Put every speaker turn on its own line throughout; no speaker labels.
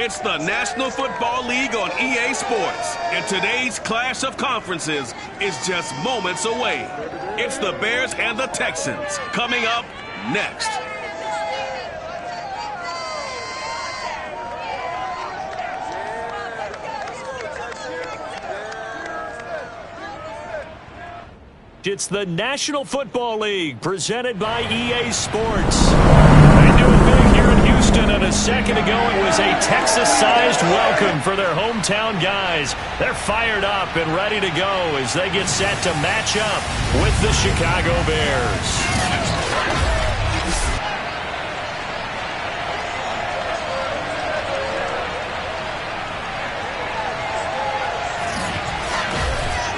It's the National Football League on EA Sports, and today's clash of conferences is just moments away. It's the Bears and the Texans coming up next.
It's the National Football League presented by EA Sports. They do it big here in Houston, and a second ago it was a Texas-sized welcome for their hometown guys. They're fired up and ready to go as they get set to match up with the Chicago Bears.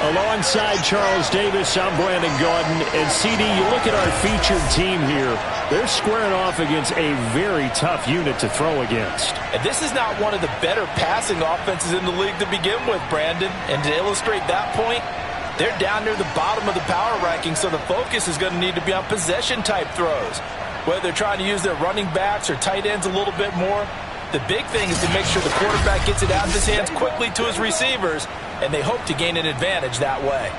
Alongside Charles Davis, I'm Brandon Gaudin. And CD, you look at our featured team here. They're squaring off against a very tough unit to throw against.
And this is not one of the better passing offenses in the league to begin with, Brandon. And to illustrate that point, they're down near the bottom of the power ranking, so the focus is going to need to be on possession-type throws. Whether they're trying to use their running backs or tight ends a little bit more, the big thing is to make sure the quarterback gets it out of his hands quickly to his receivers, and they hope to gain an advantage that way.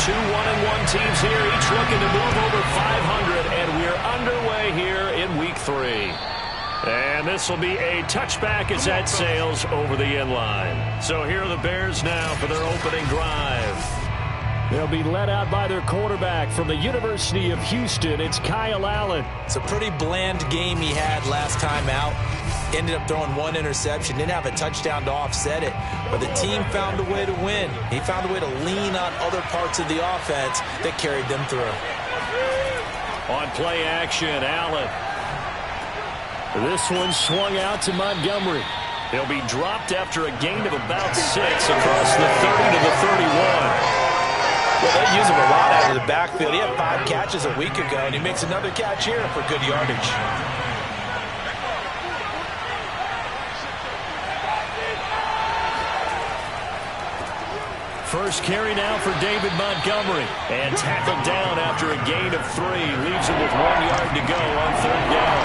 Two 1-1 teams here, each looking to move over 500, and we're underway here in Week 3. And this will be a touchback as that sails over the end line. So here are the Bears now for their opening drive. They'll be led out by their quarterback from the University of Houston. It's Kyle Allen.
It's a pretty bland game he had last time out. Ended up throwing one interception. Didn't have a touchdown to offset it. But the team found a way to win. He found a way to lean on other parts of the offense that carried them through.
On play action, Allen. This one swung out to Montgomery. He'll be dropped after a gain of about 6 across the 30 to the 31.
Well, they use him a lot out of the backfield. He had 5 catches a week ago, and he makes another catch here for good yardage.
First carry now for David Montgomery. And tackled down after a gain of 3. Leaves him with 1 yard to go on 3rd down.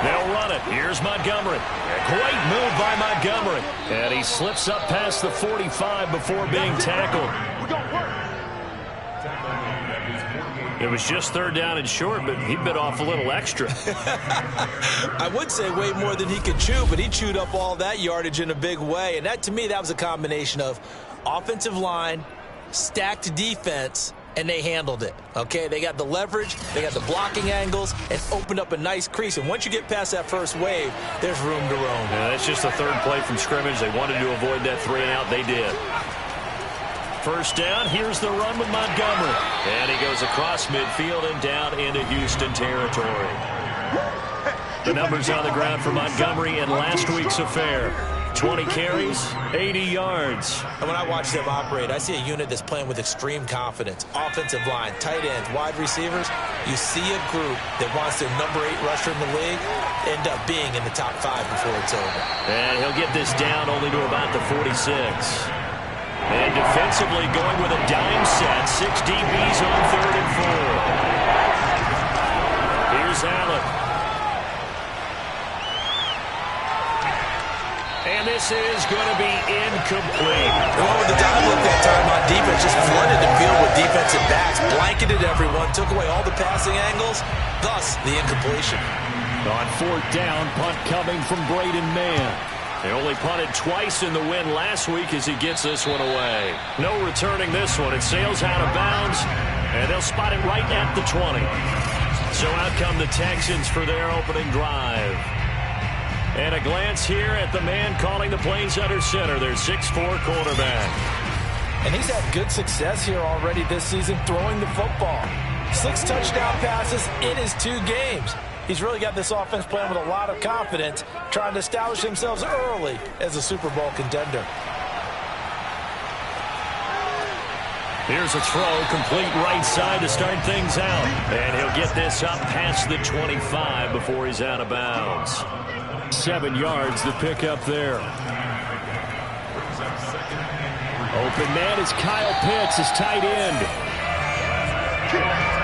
They'll run it. Here's Montgomery. A great move by Montgomery. And he slips up past the 45 before being tackled. It was just 3rd down and short, but he bit off a little extra.
I would say way more than he could chew, but he chewed up all that yardage in a big way. And that, to me, that was a combination of offensive line, stacked defense, and they handled it. Okay, they got the leverage, they got the blocking angles, and opened up a nice crease. And once you get past that first wave, there's room to roam.
Yeah, that's just the 3rd play from scrimmage. They wanted to avoid that 3-and-out. They did. First down, here's the run with Montgomery. And he goes across midfield and down into Houston territory. The numbers on the ground for Montgomery in last week's affair. 20 carries, 80 yards.
And when I watch them operate, I see a unit that's playing with extreme confidence. Offensive line, tight ends, wide receivers. You see a group that wants their number 8 rusher in the league end up being in the top 5 before it's over.
And he'll get this down only to about the 46. And defensively going with a dime set. 6 DBs on 3rd and 4. Here's Allen. And this is going to be incomplete.
Well, with the dime look that time on defense, just flooded the field with defensive backs, blanketed everyone, took away all the passing angles, thus the incompletion.
On 4th down, punt coming from Braden Mann. They only punted twice in the win last week as he gets this one away. No returning this one. It sails out of bounds, and they'll spot it right at the 20. So out come the Texans for their opening drive. And a glance here at the man calling the plays under center, their 6'4" quarterback.
And he's had good success here already this season throwing the football. 6 touchdown passes in his 2 games. He's really got this offense playing with a lot of confidence, trying to establish themselves early as a Super Bowl contender.
Here's a throw, complete right side to start things out. And he'll get this up past the 25 before he's out of bounds. 7 yards, the pickup there. Open man is Kyle Pitts, his tight end.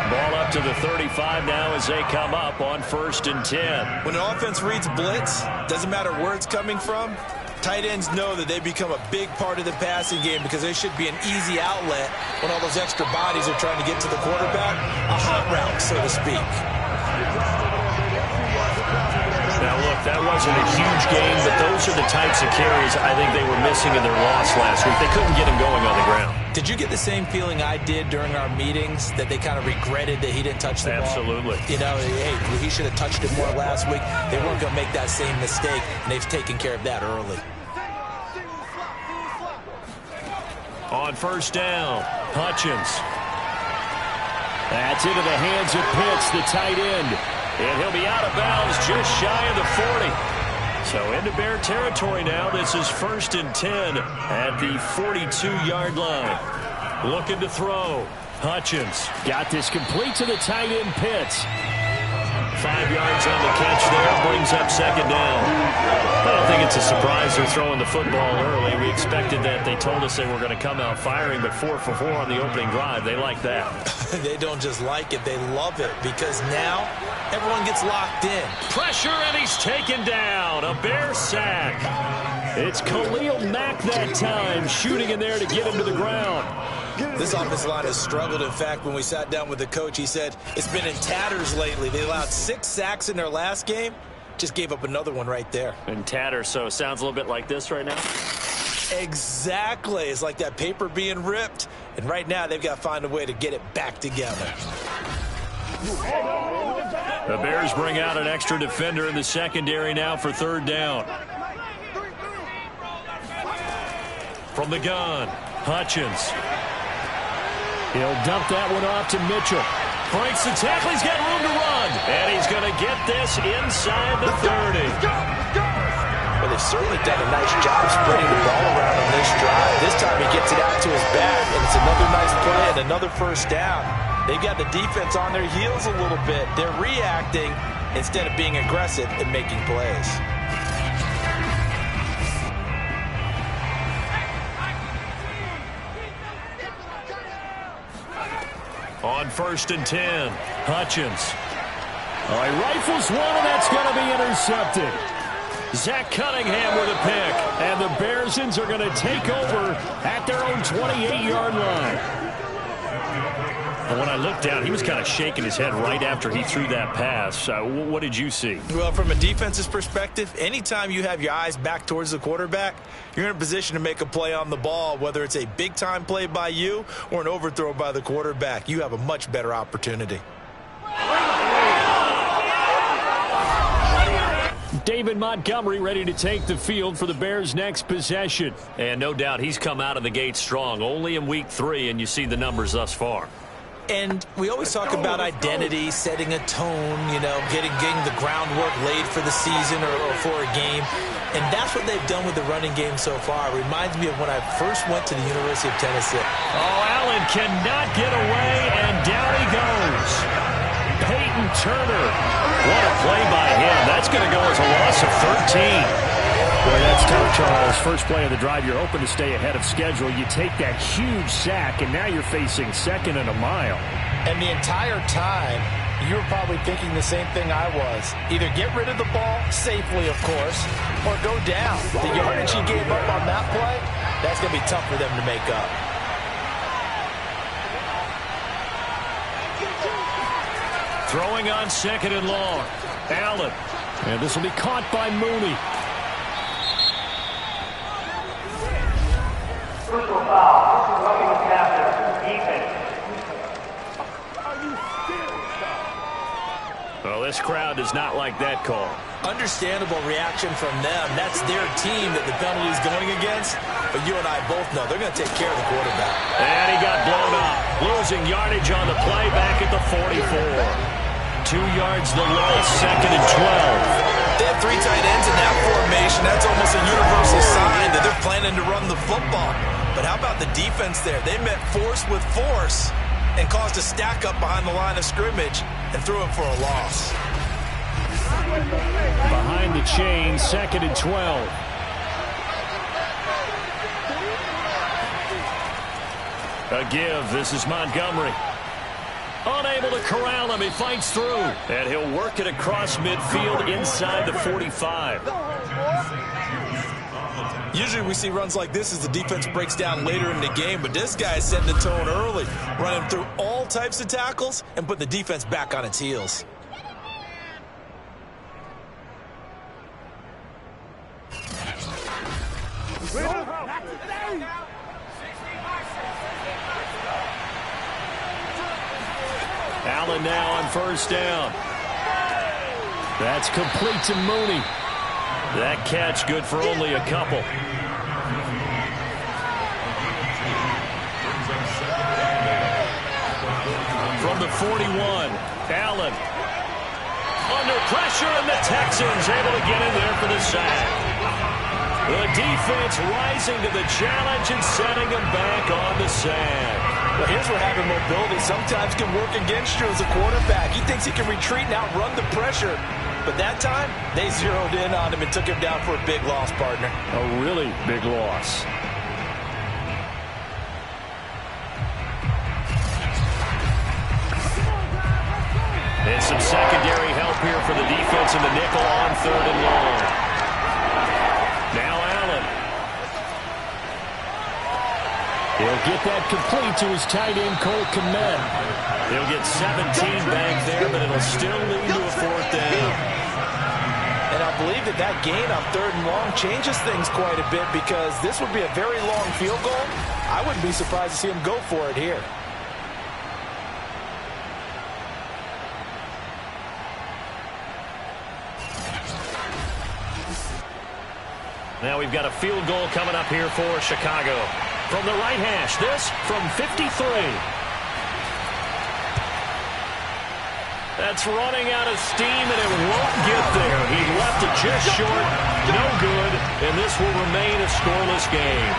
Ball up to the 35 now as they come up on 1st and 10.
When an offense reads blitz, doesn't matter where it's coming from, tight ends know that they become a big part of the passing game because they should be an easy outlet when all those extra bodies are trying to get to the quarterback. A hot route, so to speak.
Now, look, that wasn't a huge game, but those are the types of carries I think they were missing in their loss last week. They couldn't get him going on the ground.
Did you get the same feeling I did during our meetings, that they kind of regretted that he didn't touch the ball?
Absolutely.
You know, hey, he should have touched it more last week. They weren't going to make that same mistake, and they've taken care of that early.
On 1st down, Hutchins. That's into the hands of Pitts, the tight end. And he'll be out of bounds just shy of the 40. So into Bear territory now. This is 1st and 10 at the 42-yard line. Looking to throw. Hutchins got this complete to the tight end Pitts. 5 yards on the catch there. Brings up 2nd down. I don't think it's a surprise they're throwing the football early. We expected that. They told us they were going to come out firing, but 4 for 4 on the opening drive. They like that.
They don't just like it. They love it because now everyone gets locked in.
Pressure, and he's taken down. A Bear sack. It's Khalil Mack that time, shooting in there to get him to the ground.
This offensive line has struggled. In fact, when we sat down with the coach, he said it's been in tatters lately. They allowed 6 sacks in their last game. Just gave up another one right there.
In tatters, so it sounds a little bit like this right now?
Exactly. It's like that paper being ripped. And right now, they've got to find a way to get it back together.
The Bears bring out an extra defender in the secondary now for 3rd down. From the gun, Hutchins. He'll dump that one off to Mitchell. Breaks the tackle. He's got room to run. And he's going to get this inside the 30.
Well, they've certainly done a nice job spreading the ball around on this drive. This time he gets it out to his back, and it's another nice play and another 1st down. They've got the defense on their heels a little bit. They're reacting instead of being aggressive and making plays.
On 1st and 10, Hutchins. All right, rifles one, and that's going to be intercepted. Zach Cunningham with a pick, and the Bearsons are going to take over at their own 28-yard line. And when I looked down, he was kind of shaking his head right after he threw that pass. What did you see?
Well, from a defense's perspective, anytime you have your eyes back towards the quarterback, you're in a position to make a play on the ball, whether it's a big-time play by you or an overthrow by the quarterback. You have a much better opportunity.
David Montgomery ready to take the field for the Bears' next possession. And no doubt he's come out of the gate strong, only in week 3, and you see the numbers thus far.
And we always talk about identity, setting a tone, you know, getting the groundwork laid for the season or for a game. And that's what they've done with the running game so far. It reminds me of when I first went to the University of Tennessee.
Oh, Allen cannot get away, and down he goes. Peyton Turner. What a play by him. That's going to go as a loss of 13. Boy, that's tough, Charles. First play of the drive, you're hoping to stay ahead of schedule. You take that huge sack, and now you're facing 2nd and a mile.
And the entire time, you were probably thinking the same thing I was. Either get rid of the ball, safely, of course, or go down. The yardage he gave up on that play, that's going to be tough for them to make up.
Throwing on 2nd and long. Allen. And this will be caught by Mooney.
Personal foul. Roughing the passer. Defense.
Well, this crowd does not like that call.
Understandable reaction from them. That's their team that the penalty is going against. but you and I both know they're going to take care of the quarterback.
And he got blown up, losing yardage on the play back at the 44. 2 yards the loss, 2nd and 12.
They have 3 tight ends in that formation. That's almost a universal sign that they're planning to run the football. But how about the defense there? They met force with force and caused a stack up behind the line of scrimmage and threw him for a loss.
Behind the chain, 2nd and 12. A give. This is Montgomery. Unable to corral him. He fights through. And he'll work it across midfield inside the 45.
Usually we see runs like this as the defense breaks down later in the game, but this guy is setting the tone early, running through all types of tackles and put the defense back on its heels.
Allen now on 1st down. That's complete to Mooney. That catch good for only a couple. From the 41, Allen. Under pressure, and the Texans able to get in there for the sack. The defense rising to the challenge and setting them back on the sack.
Well, here's where having mobility sometimes can work against you as a quarterback. He thinks he can retreat and outrun the pressure. But that time, they zeroed in on him and took him down for a big loss, partner.
A really big loss. And some secondary help here for the defense in the nickel on 3rd and long. Now Allen. He'll get that complete to his tight end, Cole Kmet. He'll get 17 back there, but it'll still lead to a 4th down.
And I believe that gain on 3rd and long changes things quite a bit because this would be a very long field goal. I wouldn't be surprised to see him go for it here.
Now we've got a field goal coming up here for Chicago. From the right hash, this from 53. That's running out of steam, and it won't get there. He left it just short, no good, and this will remain a scoreless game.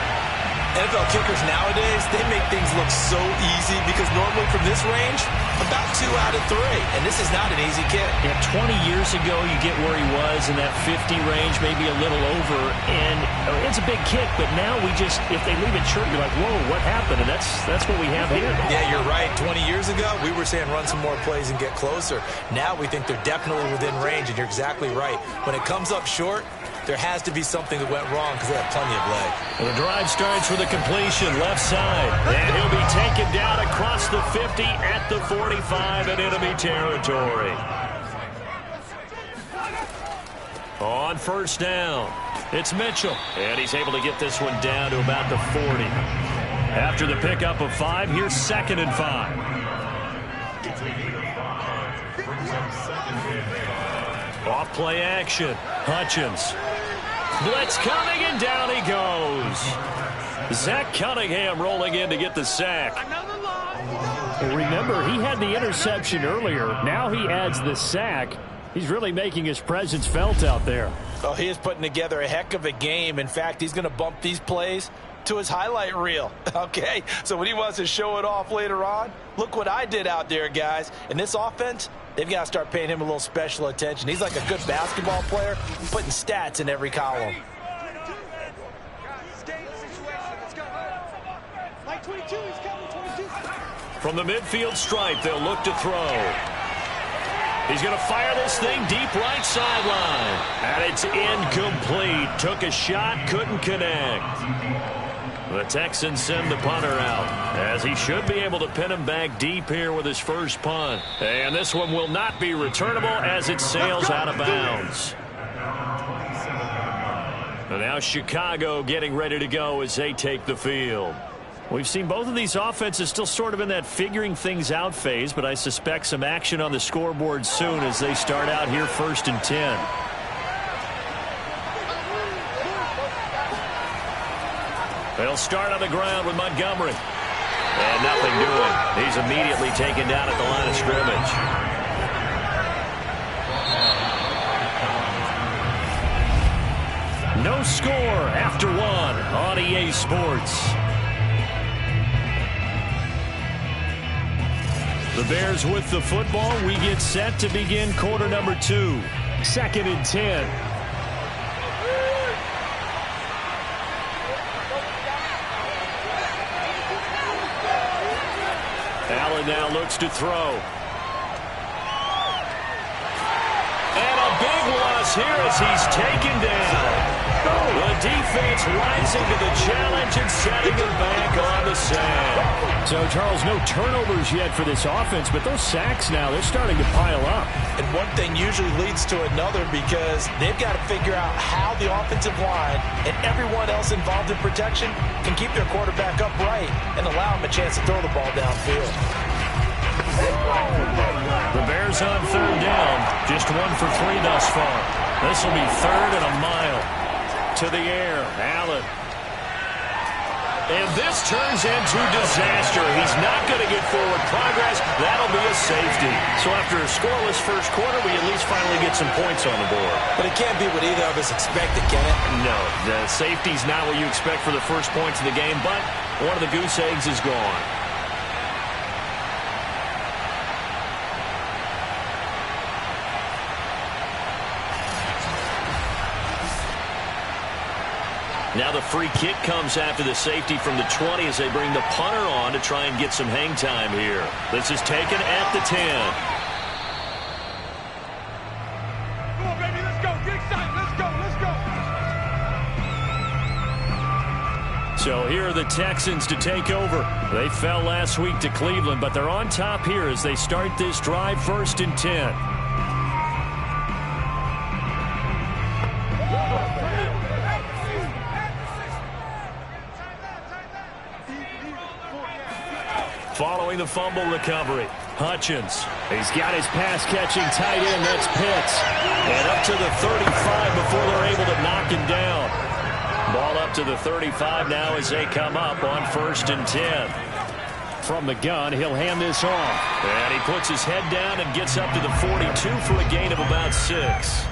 NFL kickers nowadays, they make things look so easy because normally from this range, about 2 out of 3. And this is not an easy kick.
Yeah, 20 years ago, you get where he was in that 50 range, maybe a little over. And it's a big kick, but now we just, if they leave it short, you're like, whoa, what happened? And that's what we have here.
Yeah, you're right. 20 years ago, we were saying run some more plays and get closer. Now we think they're definitely within range, and you're exactly right. When it comes up short, there has to be something that went wrong because they have plenty of leg.
Well, the drive starts with a completion left side. And he'll be taken down across the 50 at the 45 in enemy territory. On 1st down, it's Mitchell. And he's able to get this one down to about the 40. After the pickup of 5, here's 2nd and 5. Off play action. Hutchins. Blitz coming, and down he goes. Zach Cunningham rolling in to get the sack.
Remember, he had the interception earlier. Now he adds the sack. He's really making his presence felt out there.
Oh, he is putting together a heck of a game. In fact, he's going to bump these plays to his highlight reel. Okay, so when he wants to show it off later on, look what I did out there, guys. And this offense, they've got to start paying him a little special attention. He's like a good basketball player, putting stats in every column.
From the midfield stripe, they'll look to throw. He's going to fire this thing deep right sideline. And it's incomplete. Took a shot, couldn't connect. The Texans send the punter out, as he should be able to pin him back deep here with his first punt. And this one will not be returnable as it sails out of bounds. And now Chicago getting ready to go as they take the field. We've seen both of these offenses still sort of in that figuring things out phase, but I suspect some action on the scoreboard soon as they start out here 1st and 10. They'll start on the ground with Montgomery. And nothing doing. He's immediately taken down at the line of scrimmage. No score after one on EA Sports. The Bears with the football. We get set to begin quarter number 2. 2nd and 10. Allen now looks to throw. And a big loss here as he's taken down. The defense rising to the challenge and setting him back on the sack.
So, Charles, no turnovers yet for this offense, but those sacks now, they're starting to pile up.
And one thing usually leads to another because they've got to figure out how the offensive line and everyone else involved in protection can keep their quarterback upright and allow him a chance to throw the ball downfield.
The Bears on 3rd down, just 1 for 3 thus far. This will be 3rd and a mile. To the air, Allen. And this turns into disaster. He's not going to get forward progress. That'll be a safety. So after a scoreless first quarter, we at least finally get some points on the board.
But it can't be what either of us expected, can it?
No, the safety's not what you expect for the first points of the game, but one of the goose eggs is gone. Now the free kick comes after the safety from the 20 as they bring the punter on to try and get some hang time here. This is taken at the 10.
Come on, baby, let's go. Get excited. Let's go.
So here are the Texans to take over. They fell last week to Cleveland, but they're on top here as they start this drive 1st and 10. Following the fumble recovery, Hutchins. He's got his pass-catching tight end. That's Pitts. And up to the 35 before they're able to knock him down. Ball up to the 35 now as they come up on 1st and 10.
From the gun, he'll hand this off.
And he puts his head down and gets up to the 42 for a gain of about 6.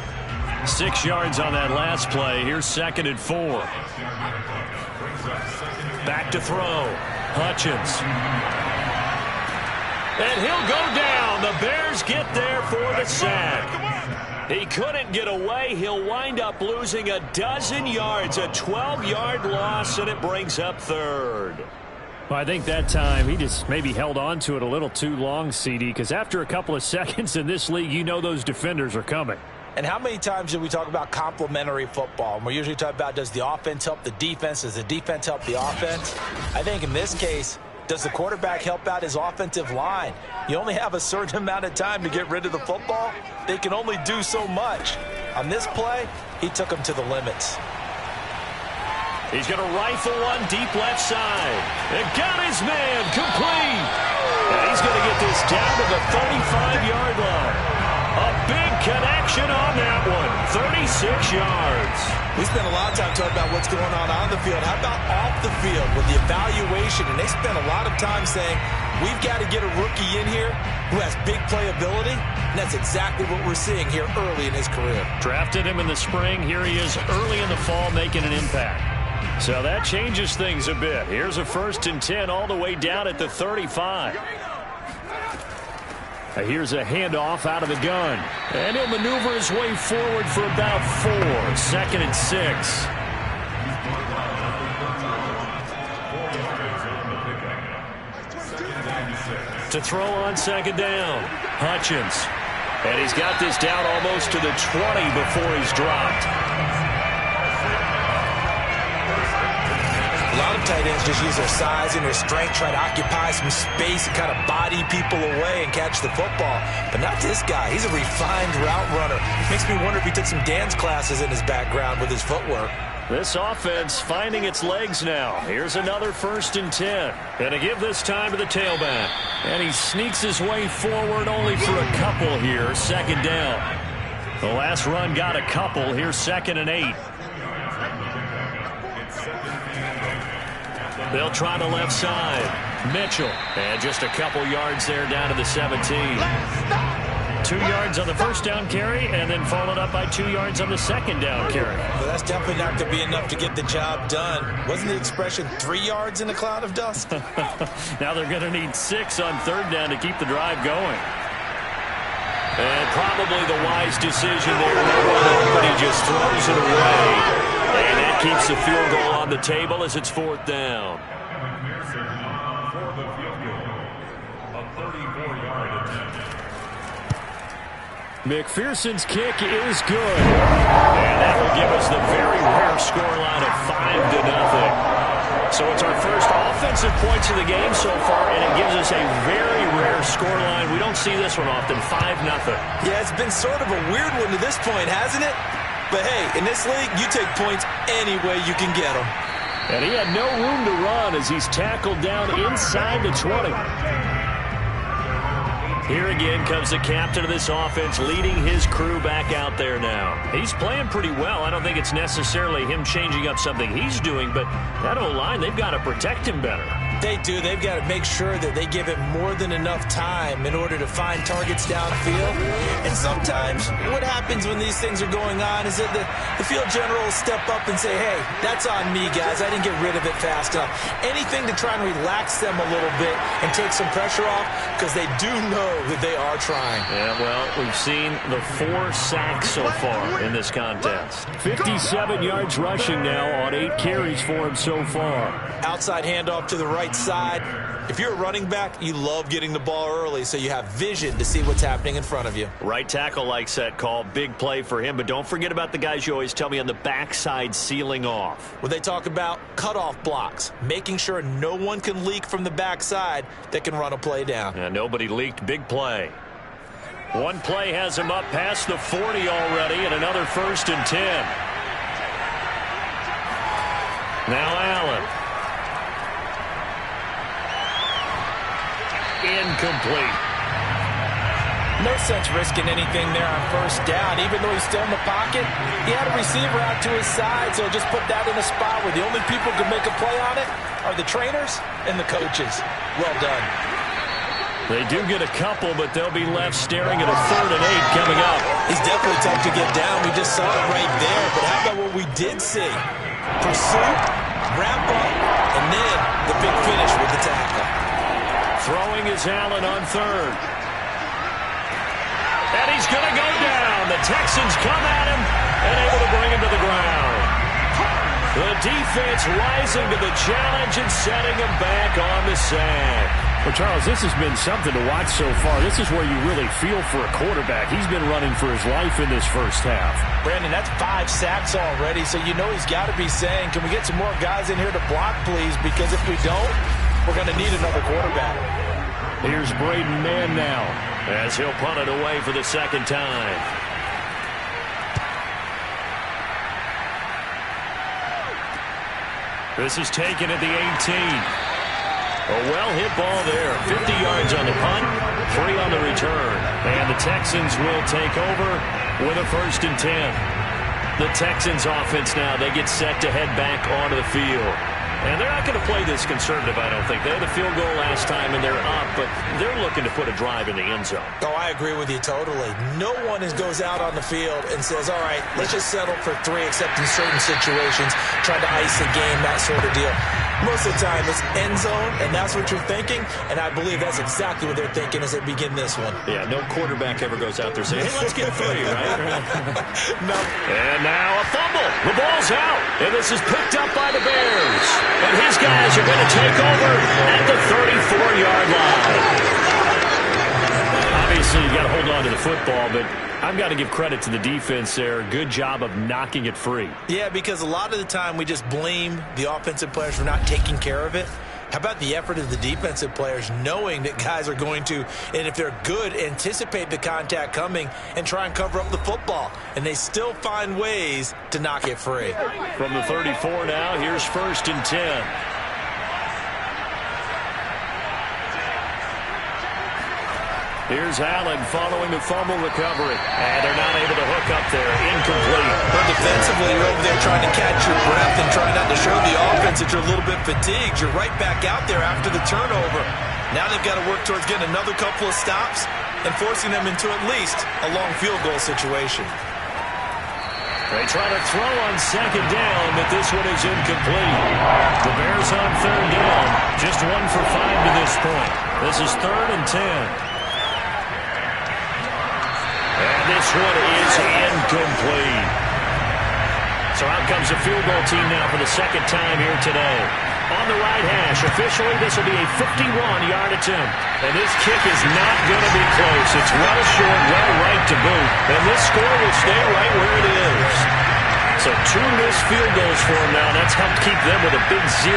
6 yards on that last play. Here's 2nd and 4. Back to throw. Hutchins. And he'll go down. The Bears get there for the sack. He couldn't get away. He'll wind up losing a dozen yards, a 12-yard loss, and it brings up 3rd.
Well, I think that time he just maybe held on to it a little too long, CD, because after a couple of seconds in this league, you know those defenders are coming.
And how many times do we talk about complementary football? And we're usually talking about, does the offense help the defense? Does the defense help the offense? I think in this case, does the quarterback help out his offensive line? You only have a certain amount of time to get rid of the football. They can only do so much. On this play, he took him to the limits.
He's going to rifle one deep left side. And got his man complete. And he's going to get this down to the 35-yard line. A big connection on that one. 36 yards.
We spent a lot of time talking about what's going on the field. How about off the field with the evaluation? And they spent a lot of time saying, we've got to get a rookie in here who has big playability. And that's exactly what we're seeing here early in his career.
Drafted him in the spring. Here he is early in the fall making an impact. So that changes things a bit. Here's a 1st and 10 all the way down at the 35. Here's a handoff out of the gun. And he'll maneuver his way forward for about 4. 2nd and 6. To throw on 2nd down. Hutchins. And he's got this down almost to the 20 before he's dropped.
A lot of tight ends just use their size and their strength, try to occupy some space and kind of body people away and catch the football. But not this guy. He's a refined route runner. Makes me wonder if he took some dance classes in his background with his footwork.
This offense finding its legs now. Here's another 1st and 10. And to give this time to the tailback. And he sneaks his way forward only for a couple here. 2nd down. The last run got a couple. Here's 2nd and 8. They'll try the left side. Mitchell. And just a couple yards there down to the 17.
2 yards on the first down carry, and then followed up by 2 yards on the second down carry.
Well, that's definitely not going to be enough to get the job done. Wasn't the expression 3 yards in a cloud of dust?
Now they're going to need 6 on third down to keep the drive going.
And probably the wise decision there. But he just throws it away. And that keeps the field goal on the table as it's fourth down.
McPherson's kick is good. And that will give us the very rare scoreline of 5-0.
So it's our first offensive points of the game so far, and it gives us a very rare scoreline. We don't see this one often, 5-0.
Yeah, it's been sort of a weird one to this point, hasn't it? But hey, in this league, you take points any way you can get them.
And he had no room to run as he's tackled down inside the 20.
Here again comes the captain of this offense leading his crew back out there now.
He's playing pretty well. I don't think it's necessarily him changing up something he's doing, but that O-line, they've got to protect him better.
They do. They've got to make sure that they give him more than enough time in order to find targets downfield. And sometimes what happens when these things are going on is that the field general will step up and say, hey, that's on me, guys. I didn't get rid of it fast enough. Anything to try and relax them a little bit and take some pressure off, because they do know that they are trying.
Yeah, well, we've seen the 4 sacks so far in this contest.
57 yards rushing now on 8 carries for him so far.
Outside handoff to the right side. If you're a running back, you love getting the ball early so you have vision to see what's happening in front of you.
Right tackle likes that call. Big play for him, but don't forget about the guys you always tell me on the backside sealing off.
When they talk about cutoff blocks, making sure no one can leak from the backside that can run a play down.
Yeah, nobody leaked. Big play. One play has him up past the 40 already, and another 1st and 10. Now Allen. Incomplete.
No sense risking anything there on first down. Even though he's still in the pocket, he had a receiver out to his side, so just put that in a spot where the only people who can make a play on it are the trainers and the coaches. Well done.
They do get a couple, but they'll be left staring at a 3rd and 8 coming up.
He's definitely tough to get down. We just saw it right there. But how about what we did see? Pursuit, wrap up, and then the big finish with the tackle.
Throwing is Allen on 3rd. And he's going to go down. The Texans come at him and able to bring him to the ground. The defense rising to the challenge and setting him back on the sack.
Well, Charles, this has been something to watch so far. This is where you really feel for a quarterback. He's been running for his life in this first half.
Brandon, that's 5 sacks already, so you know he's got to be saying, can we get some more guys in here to block, please? Because if we don't, we're going to need another quarterback.
Here's Braden Mann now,
as he'll punt it away for the 2nd time.
This is taken at the 18.
A well-hit ball there. 50 yards on the punt, 3 on the return.
And the Texans will take over with a 1st and 10.
The Texans offense now, they get set to head back onto the field. And they're not going to play this conservative, I don't think. They had a field goal last time, and they're up, but they're looking to put a drive in the end zone.
Oh, I agree with you totally. No one goes out on the field and says, all right, let's just settle for 3, except in certain situations, trying to ice the game, that sort of deal. Most of the time, it's end zone, and that's what you're thinking, and I believe that's exactly what they're thinking as they begin this one.
Yeah, no quarterback ever goes out there saying, hey, let's get 3, right?
No.
And now a fumble. The ball's out, and this is picked up by the Bears. And his guys are going to take over at the 34-yard line.
Obviously, you got to hold on to the football, but I've got to give credit to the defense there. Good job of knocking it free.
Yeah, because a lot of the time we just blame the offensive players for not taking care of it. How about the effort of the defensive players knowing that guys are going to, and if they're good, anticipate the contact coming and try and cover up the football. And they still find ways to knock it free.
From the 34 now, here's 1st and 10. Here's Allen following the fumble recovery. And they're not able to hook up there. Incomplete.
But defensively, you're over there trying to catch your breath and trying not to show the offense that you're a little bit fatigued. You're right back out there after the turnover. Now they've got to work towards getting another couple of stops and forcing them into at least a long field goal situation.
They try to throw on second down, but this one is incomplete. The Bears on third down. Just 1 for 5 to this point. This is 3rd and 10. And this one is incomplete. So out comes the field goal team now for the second time here today. On the right hash, officially this will be a 51-yard attempt. And this kick is not going to be close. It's well short, well right to boot. And this score will stay right where it is. So 2 missed field goals for them now. That's helped keep them with a big 0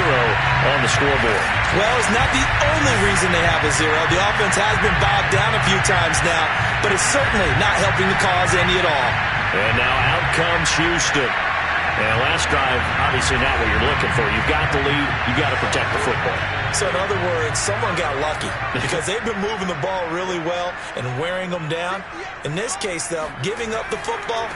on the scoreboard.
Well, it's not the only reason they have a 0. The offense has been bogged down a few times now, but it's certainly not helping the cause any at all.
And now out comes Houston. And last drive, obviously not what you're looking for. You've got the lead. You've got to protect the football.
So in other words, someone got lucky because they've been moving the ball really well and wearing them down. In this case, though, giving up the football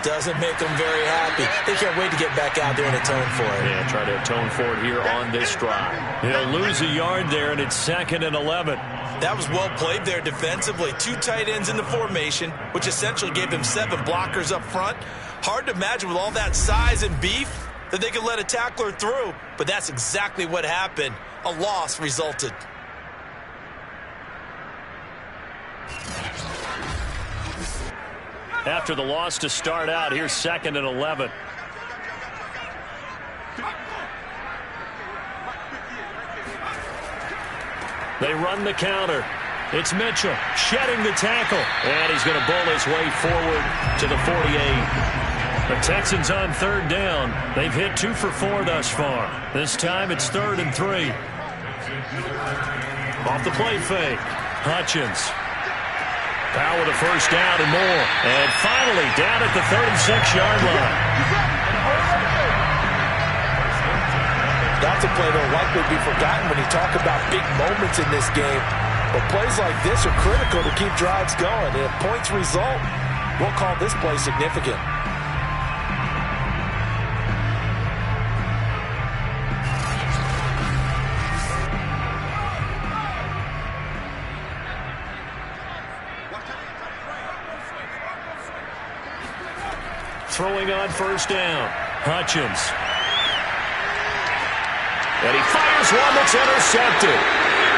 doesn't make them very happy. They can't wait to get back out there and atone for it.
Yeah, try to atone for it here on this drive. He'll lose a yard there, and it's 2nd and 11.
That was well played there defensively. 2 tight ends in the formation, which essentially gave him 7 blockers up front. Hard to imagine with all that size and beef that they could let a tackler through, but that's exactly what happened. A loss resulted.
After the loss to start out, here's 2nd and 11. They run the counter. It's Mitchell shedding the tackle. And he's going to bull his way forward to the 48. The Texans on 3rd down. They've hit 2 for 4 thus far. This time it's 3rd and 3. Off the play fake. Hutchins. Powell with a first down and more. And finally down at the 36-yard line.
That's a play that will likely be forgotten when you talk about big moments in this game. But plays like this are critical to keep drives going. And if points result, we'll call this play significant.
Throwing on first down. Hutchins. And he fires one that's intercepted.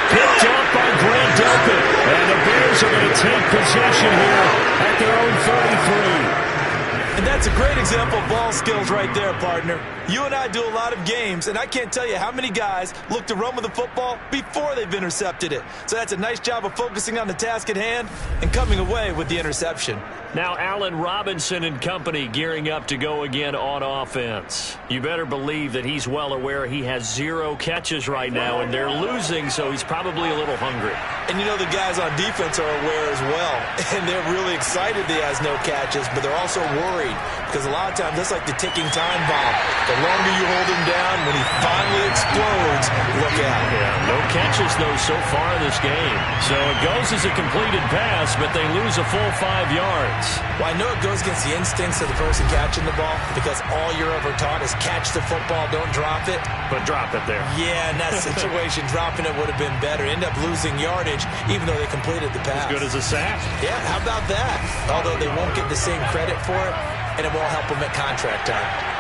Picked up by Grant Delpit. And the Bears are going to take possession here at their own 33.
And that's a great example of ball skills right there, partner. You and I do a lot of games, and I can't tell you how many guys look to run with the football before they've intercepted it. So that's a nice job of focusing on the task at hand and coming away with the interception.
Now Allen Robinson and company gearing up to go again on offense. You better believe that he's well aware he has 0 catches right now, and they're losing, so he's probably a little hungry.
And you know the guys on defense are aware as well, and they're really excited that he has no catches, but they're also worried because a lot of times that's like the ticking time bomb. The longer you hold him down, when he finally explodes, look out.
Yeah, no catches, though, so far in this game. So it goes as a completed pass, but they lose a full 5 yards.
Well, I know it goes against the instincts of the person catching the ball because all you're ever taught is catch the football, don't drop it.
But drop it there.
Yeah, in that situation, dropping it would have been better. End up losing yardage, even though they completed the pass.
As good as a sack.
Yeah, how about that? Although they won't get the same credit for it, and it won't help them at contract time.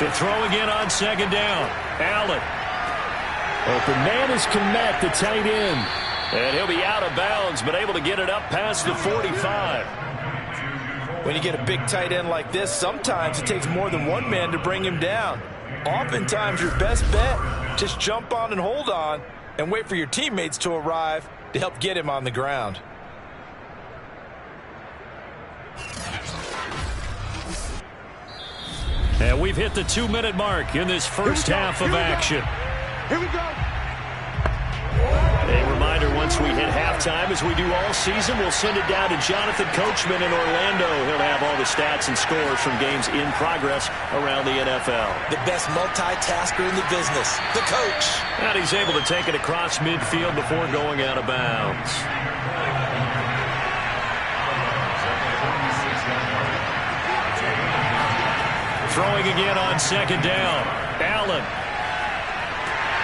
To throw again on second down. Allen. Open man is Kmet, the tight end. And he'll be out of bounds, but able to get it up past the 45.
When you get a big tight end like this, sometimes it takes more than one man to bring him down. Oftentimes, your best bet, just jump on and hold on and wait for your teammates to arrive to help get him on the ground.
And we've hit the 2-minute mark in this first half of action.
Here we go.
A reminder, once we hit halftime, as we do all season, we'll send it down to Jonathan Coachman in Orlando. He'll have all the stats and scores from games in progress around the NFL.
The best multitasker in the business, the coach.
And he's able to take it across midfield before going out of bounds. Throwing again on second down. Allen.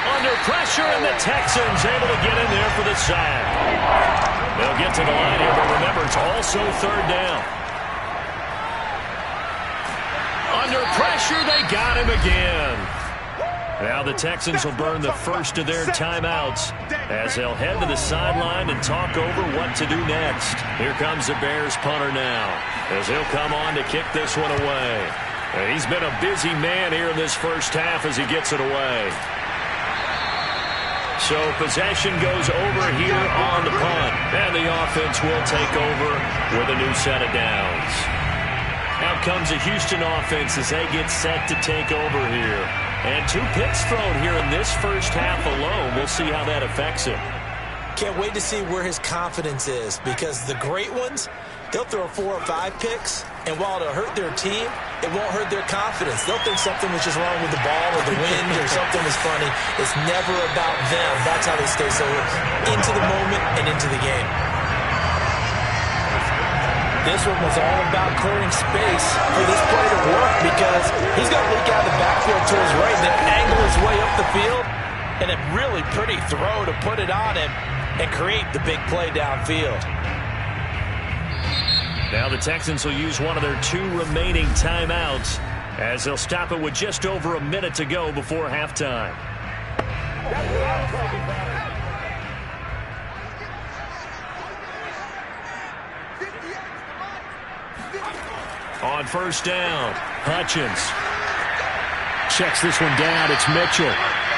Under pressure, and the Texans able to get in there for the sack. They'll get to the line here, but remember, it's also third down. Under pressure, they got him again. Now the Texans will burn the first of their timeouts as they'll head to the sideline and talk over what to do next. Here comes the Bears punter now as he'll come on to kick this one away. And he's been a busy man here in this first half as he gets it away. So possession goes over here on the punt, and the offense will take over with a new set of downs. Out comes the Houston offense as they get set to take over here. And 2 picks thrown here in this first half alone. We'll see how that affects him.
Can't wait to see where his confidence is, because the great ones, they'll throw 4 or 5 picks, and while it'll hurt their team, it won't hurt their confidence. They'll think something was just wrong with the ball or the wind or something was funny. It's never about them. That's how they stay so into the moment and into the game. This one was all about clearing space for this play to work, because he's going to leak out of the backfield to his right and then angle his way up the field. And a really pretty throw to put it on him and create the big play downfield.
Now the Texans will use one of their 2 remaining timeouts as they'll stop it with just over a minute to go before halftime. On first down, Hutchins checks this one down. It's Mitchell.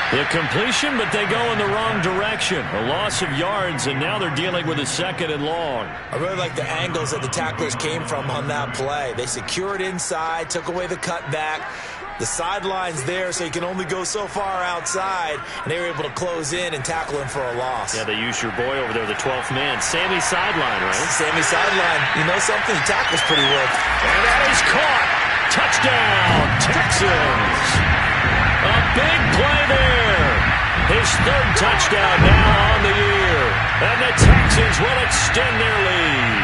The completion, but they go in the wrong direction. A loss of yards, and now they're dealing with a 2nd and long.
I really like the angles that the tacklers came from on that play. They secured inside, took away the cutback. The sideline's there, so you can only go so far outside, and they were able to close in and tackle him for a loss.
Yeah, they used your boy over there, the 12th man, Sammy Sideline, right?
Sammy Sideline. You know something? He tackles pretty well.
And that is caught. Touchdown, Texans. A big play there. His 3rd touchdown now on the year. And the Texans will extend their lead.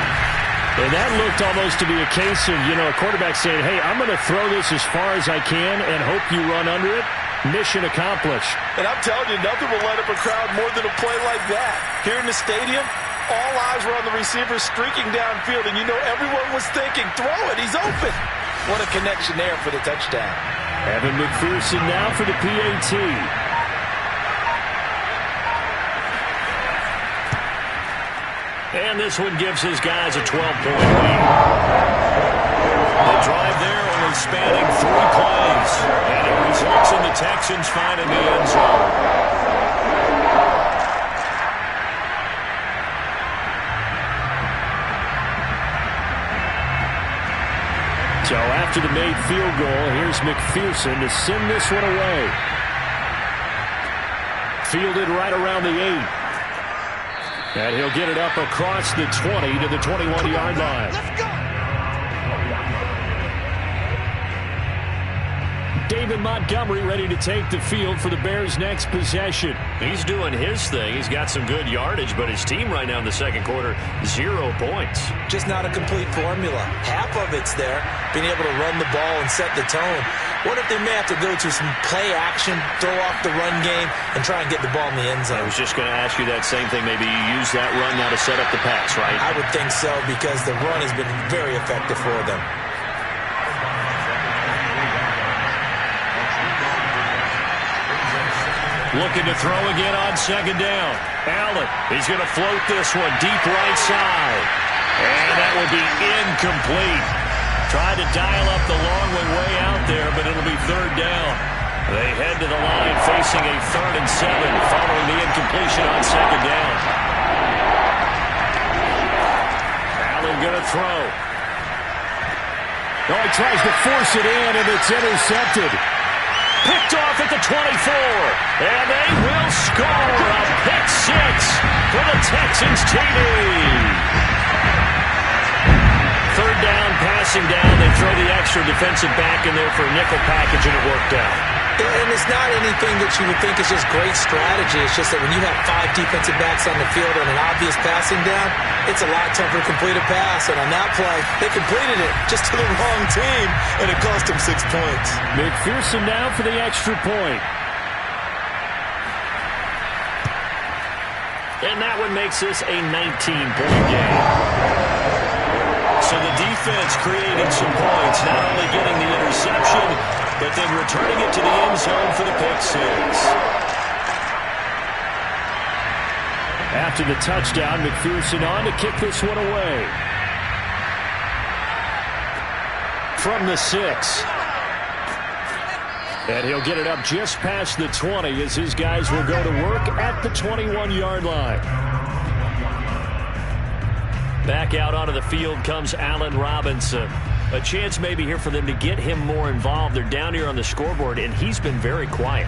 And that looked almost to be a case of, a quarterback saying, hey, I'm going to throw this as far as I can and hope you run under it. Mission accomplished.
And I'm telling you, nothing will light up a crowd more than a play like that. Here in the stadium, all eyes were on the receiver streaking downfield, and everyone was thinking, throw it, he's open. What a connection there for the touchdown.
Evan McPherson now for the PAT.
And this one gives his guys a 12-point lead. The drive there only spanning 3 plays. And it results in the Texans finding the end zone.
So after the made field goal, here's McPherson to send this one away. Fielded right around the 8. And he'll get it up across the 20 to the 21-yard line.
Let's go!
David Montgomery ready to take the field for the Bears' next possession.
He's doing his thing. He's got some good yardage, but his team right now in the second quarter, 0 points.
Just not a complete formula. Half of it's there, being able to run the ball and set the tone. What if they may have to go to some play action, throw off the run game, and try and get the ball in the end zone?
I was just going to ask you that same thing. Maybe you use that run now to set up the pass, right?
I would think so, because the run has been very effective for them.
Looking to throw again on second down. Allen, he's going to float this one deep right side. And that will be incomplete. Tried to dial up the long one way out there, but it'll be third down. They head to the line facing a 3rd and 7 following the incompletion on second down. Allen going to throw.
Oh, he tries to force it in, and it's intercepted.
Picked off at the 24, and they will score a pick 6 for the Texans TD. Third down, passing down. They throw the extra defensive back in there for a nickel package, and it worked out.
And it's not anything that you would think is just great strategy. It's just that when you have 5 defensive backs on the field and an obvious passing down, it's a lot tougher to complete a pass. And on that play, they completed it just to the wrong team, and it cost them 6 points.
McPherson now for the extra point. And that one makes this a 19-point game. So the defense creating some points, not only getting the interception, but then returning it to the end zone for the pick six. After the touchdown, McPherson on to kick this one away. From the 6. And he'll get it up just past the 20 as his guys will go to work at the 21-yard line. Back out onto the field comes Allen Robinson. A chance maybe here for them to get him more involved. They're down here on the scoreboard, and he's been very quiet.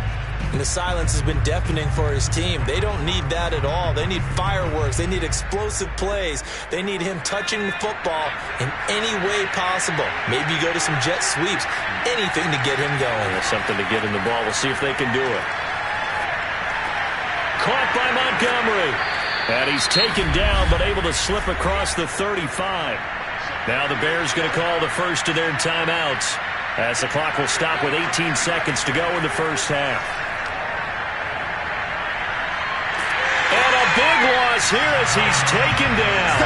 And the silence has been deafening for his team. They don't need that at all. They need fireworks. They need explosive plays. They need him touching the football in any way possible. Maybe go to some jet sweeps. Anything to get him going.
Something to get in the ball. We'll see if they can do it. Caught by Montgomery. And he's taken down, but able to slip across the 35. Now the Bears going to call the first of their timeouts as the clock will stop with 18 seconds to go in the first half. And a big loss here as he's taken down.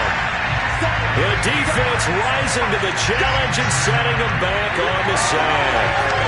The defense rising to the challenge and setting him back on the sack.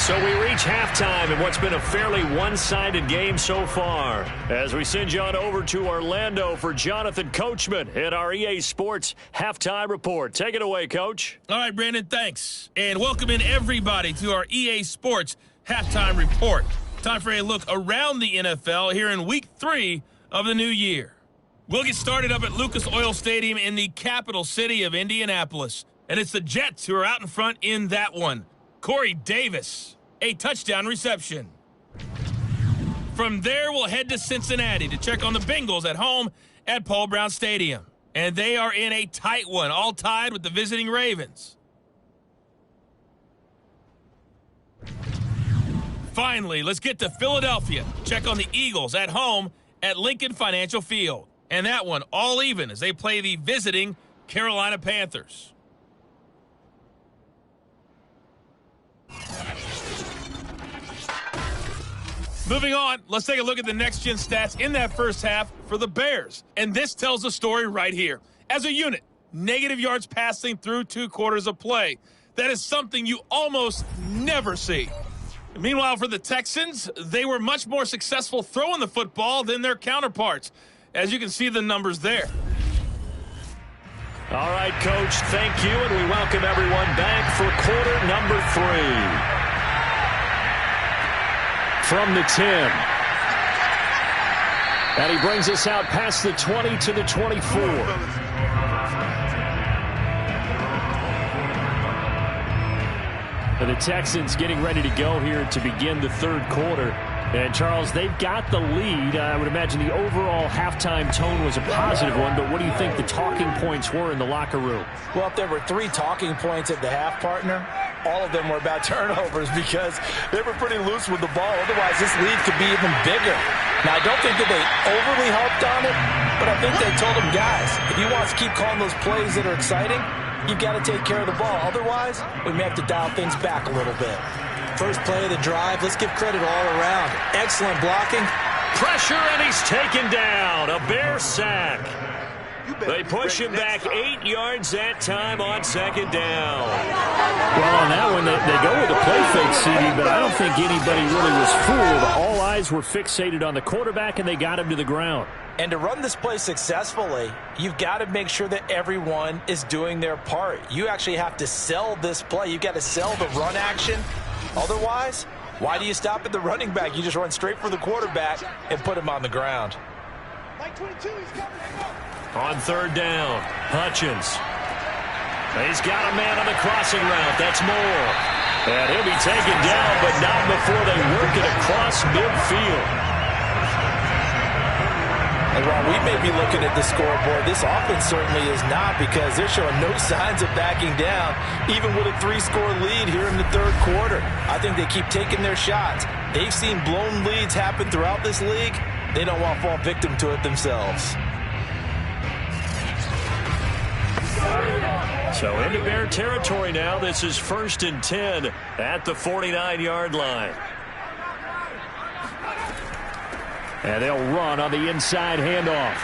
So we reach halftime in what's been a fairly one-sided game so far. As we send you on over to Orlando for Jonathan Coachman in our EA Sports Halftime Report. Take it away, Coach.
All right, Brandon, thanks. And welcome in everybody to our EA Sports Halftime Report. Time for a look around the NFL here in Week 3 of the new year. We'll get started up at Lucas Oil Stadium in the capital city of Indianapolis. And it's the Jets who are out in front in that one. Corey Davis, a touchdown reception. From there, we'll head to Cincinnati to check on the Bengals at home at Paul Brown Stadium. And they are in a tight one, all tied with the visiting Ravens. Finally, let's get to Philadelphia. Check on the Eagles at home at Lincoln Financial Field. And that one all even as they play the visiting Carolina Panthers. Moving on, let's take a look at the next-gen stats in that first half for the Bears. And this tells the story right here. As a unit, negative yards passing through 2 quarters of play. That is something you almost never see. Meanwhile, for the Texans, they were much more successful throwing the football than their counterparts. As you can see the numbers there.
All right, Coach, thank you, and we welcome everyone back for quarter number 3. From the 10. And he brings us out past the 20 to the 24. And the Texans getting ready to go here to begin the third quarter. And, Charles, they've got the lead. I would imagine the overall halftime tone was a positive one, but what do you think the talking points were in the locker room?
Well, if there were 3 talking points at the half, partner, all of them were about turnovers because they were pretty loose with the ball. Otherwise, this lead could be even bigger. Now, I don't think that they overly harped on it, but I think they told them, guys, if you want us to keep calling those plays that are exciting, you've got to take care of the ball. Otherwise, we may have to dial things back a little bit. First play of the drive, let's give credit all around. Excellent blocking.
Pressure, and he's taken down. A Bear sack. They push him back 8 yards that time on second down.
Well, on that one, they go with a play fake, CD, but I don't think anybody really was fooled. All eyes were fixated on the quarterback, and they got him to the ground.
And to run this play successfully, you've got to make sure that everyone is doing their part. You actually have to sell this play. You've got to sell the run action. Otherwise, Why do you stop at the running back? You just run straight for the quarterback and put him on the ground.
On third down, Hutchins. He's got a man on the crossing route. That's Moore. And he'll be taken down, but not before they work it across midfield.
And while we may be looking at the scoreboard, this offense certainly is not, because they're showing no signs of backing down, even with a 3-score lead here in the third quarter. I think they keep taking their shots. They've seen blown leads happen throughout this league. They don't want to fall victim to it themselves.
So into Bear territory now. This is 1st and 10 at the 49-yard line. And they'll run on the inside handoff.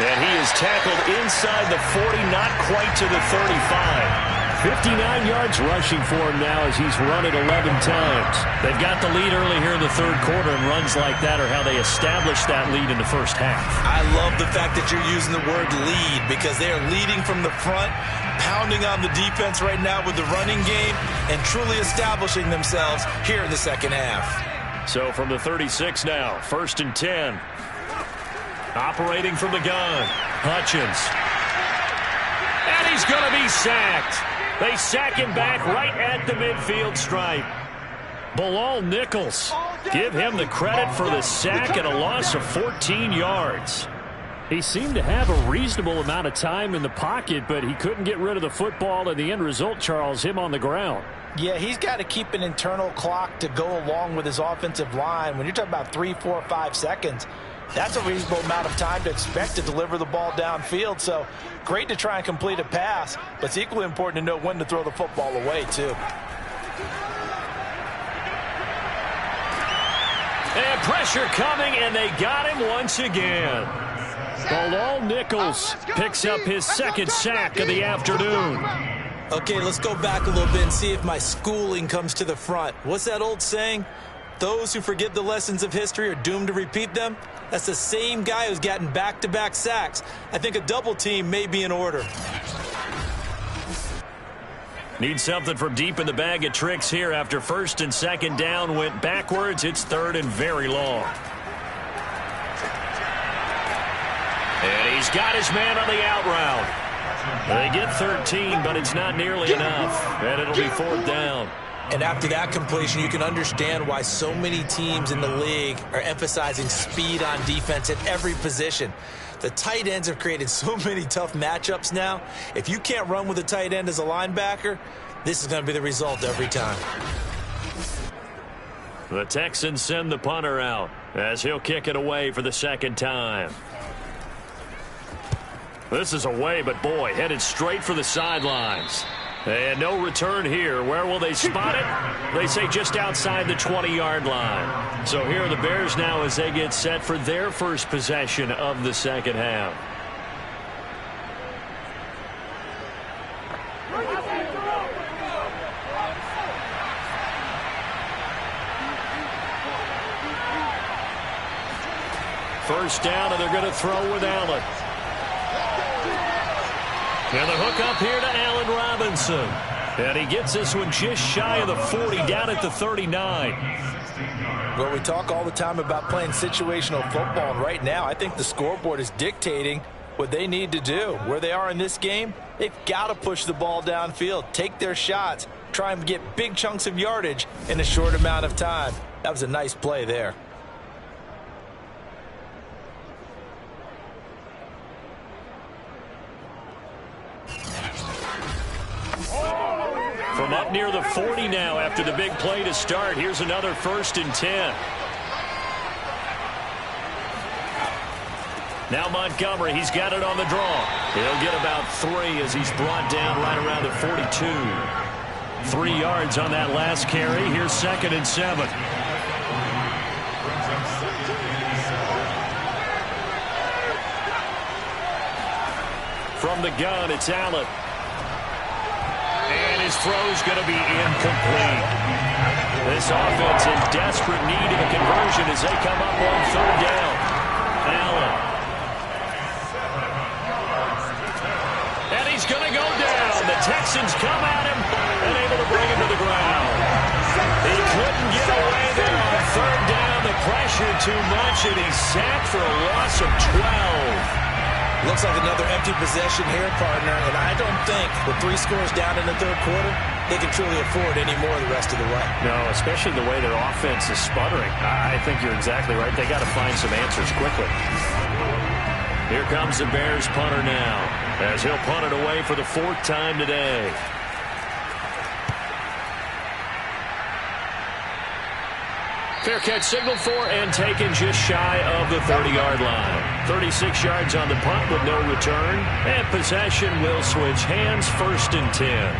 And he is tackled inside the 40, not quite to the 35. 59 yards rushing for him now as he's run it 11 times. They've got the lead early here in the third quarter, and runs like that are how they establish that lead in the first half.
I love the fact that you're using the word lead, because they are leading from the front, pounding on the defense right now with the running game, and truly establishing themselves here in the second half.
So from the 36 now, 1st and 10. Operating from the gun, Hutchins. And he's going to be sacked. They sack him back right at the midfield stripe. Bilal Nichols, give him the credit for the sack and a loss of 14 yards.
He seemed to have a reasonable amount of time in the pocket, but he couldn't get rid of the football, and the end result, Charles, him on the ground.
Yeah, he's got to keep an internal clock to go along with his offensive line. When you're talking about 3, 4, 5 seconds, that's a reasonable amount of time to expect to deliver the ball downfield. So great to try and complete a pass, but it's equally important to know when to throw the football away, too.
And pressure coming, and they got him once again.
Bilal Nichols picks up his second sack of the afternoon.
Okay, let's go back a little bit and see if my schooling comes to the front. What's that old saying? Those who forget the lessons of history are doomed to repeat them. That's the same guy who's gotten back-to-back sacks. I think a double team may be in order.
Need something from deep in the bag of tricks here after 1st and 2nd down went backwards. It's 3rd and very long. And he's got his man on the out route. They get 13, but it's not nearly enough. And it'll be 4th down.
And after that completion, you can understand why so many teams in the league are emphasizing speed on defense at every position. The tight ends have created so many tough matchups now. If you can't run with a tight end as a linebacker, this is going to be the result every time.
The Texans send the punter out as he'll kick it away for the 2nd time. This is away, but boy, headed straight for the sidelines. And no return here. Where will they spot it? They say just outside the 20-yard line. So here are the Bears now as they get set for their first possession of the second half. First down, and they're going to throw with Allen. And the hook up here to Allen Robinson. And he gets this one just shy of the 40, down at the 39.
Well, we talk all the time about playing situational football, and right now I think the scoreboard is dictating what they need to do. Where they are in this game, they've got to push the ball downfield, take their shots, try and get big chunks of yardage in a short amount of time. That was a nice play there.
From up near the 40 now after the big play to start. Here's another 1st and 10. Now Montgomery, he's got it on the draw. He'll get about 3 as he's brought down right around the 42. 3 yards on that last carry. Here's 2nd and 7. From the gun, it's Allen. And his throw's going to be incomplete. This offense in desperate need of a conversion as they come up on 3rd down. Allen. And he's going to go down. The Texans come at him and able to bring him to the ground. He pressure too much, and he's sacked for a loss of 12.
Looks like another empty possession here, partner, and I don't think with 3 scores down in the third quarter, they can truly afford any more the rest of the way.
No, especially the way their offense is sputtering. I think you're exactly right. They got to find some answers quickly. Here comes the Bears punter now, as he'll punt it away for the 4th time today. Fair catch signaled for and taken just shy of the 30-yard line. 36 yards on the punt with no return. And possession will switch hands, 1st and 10.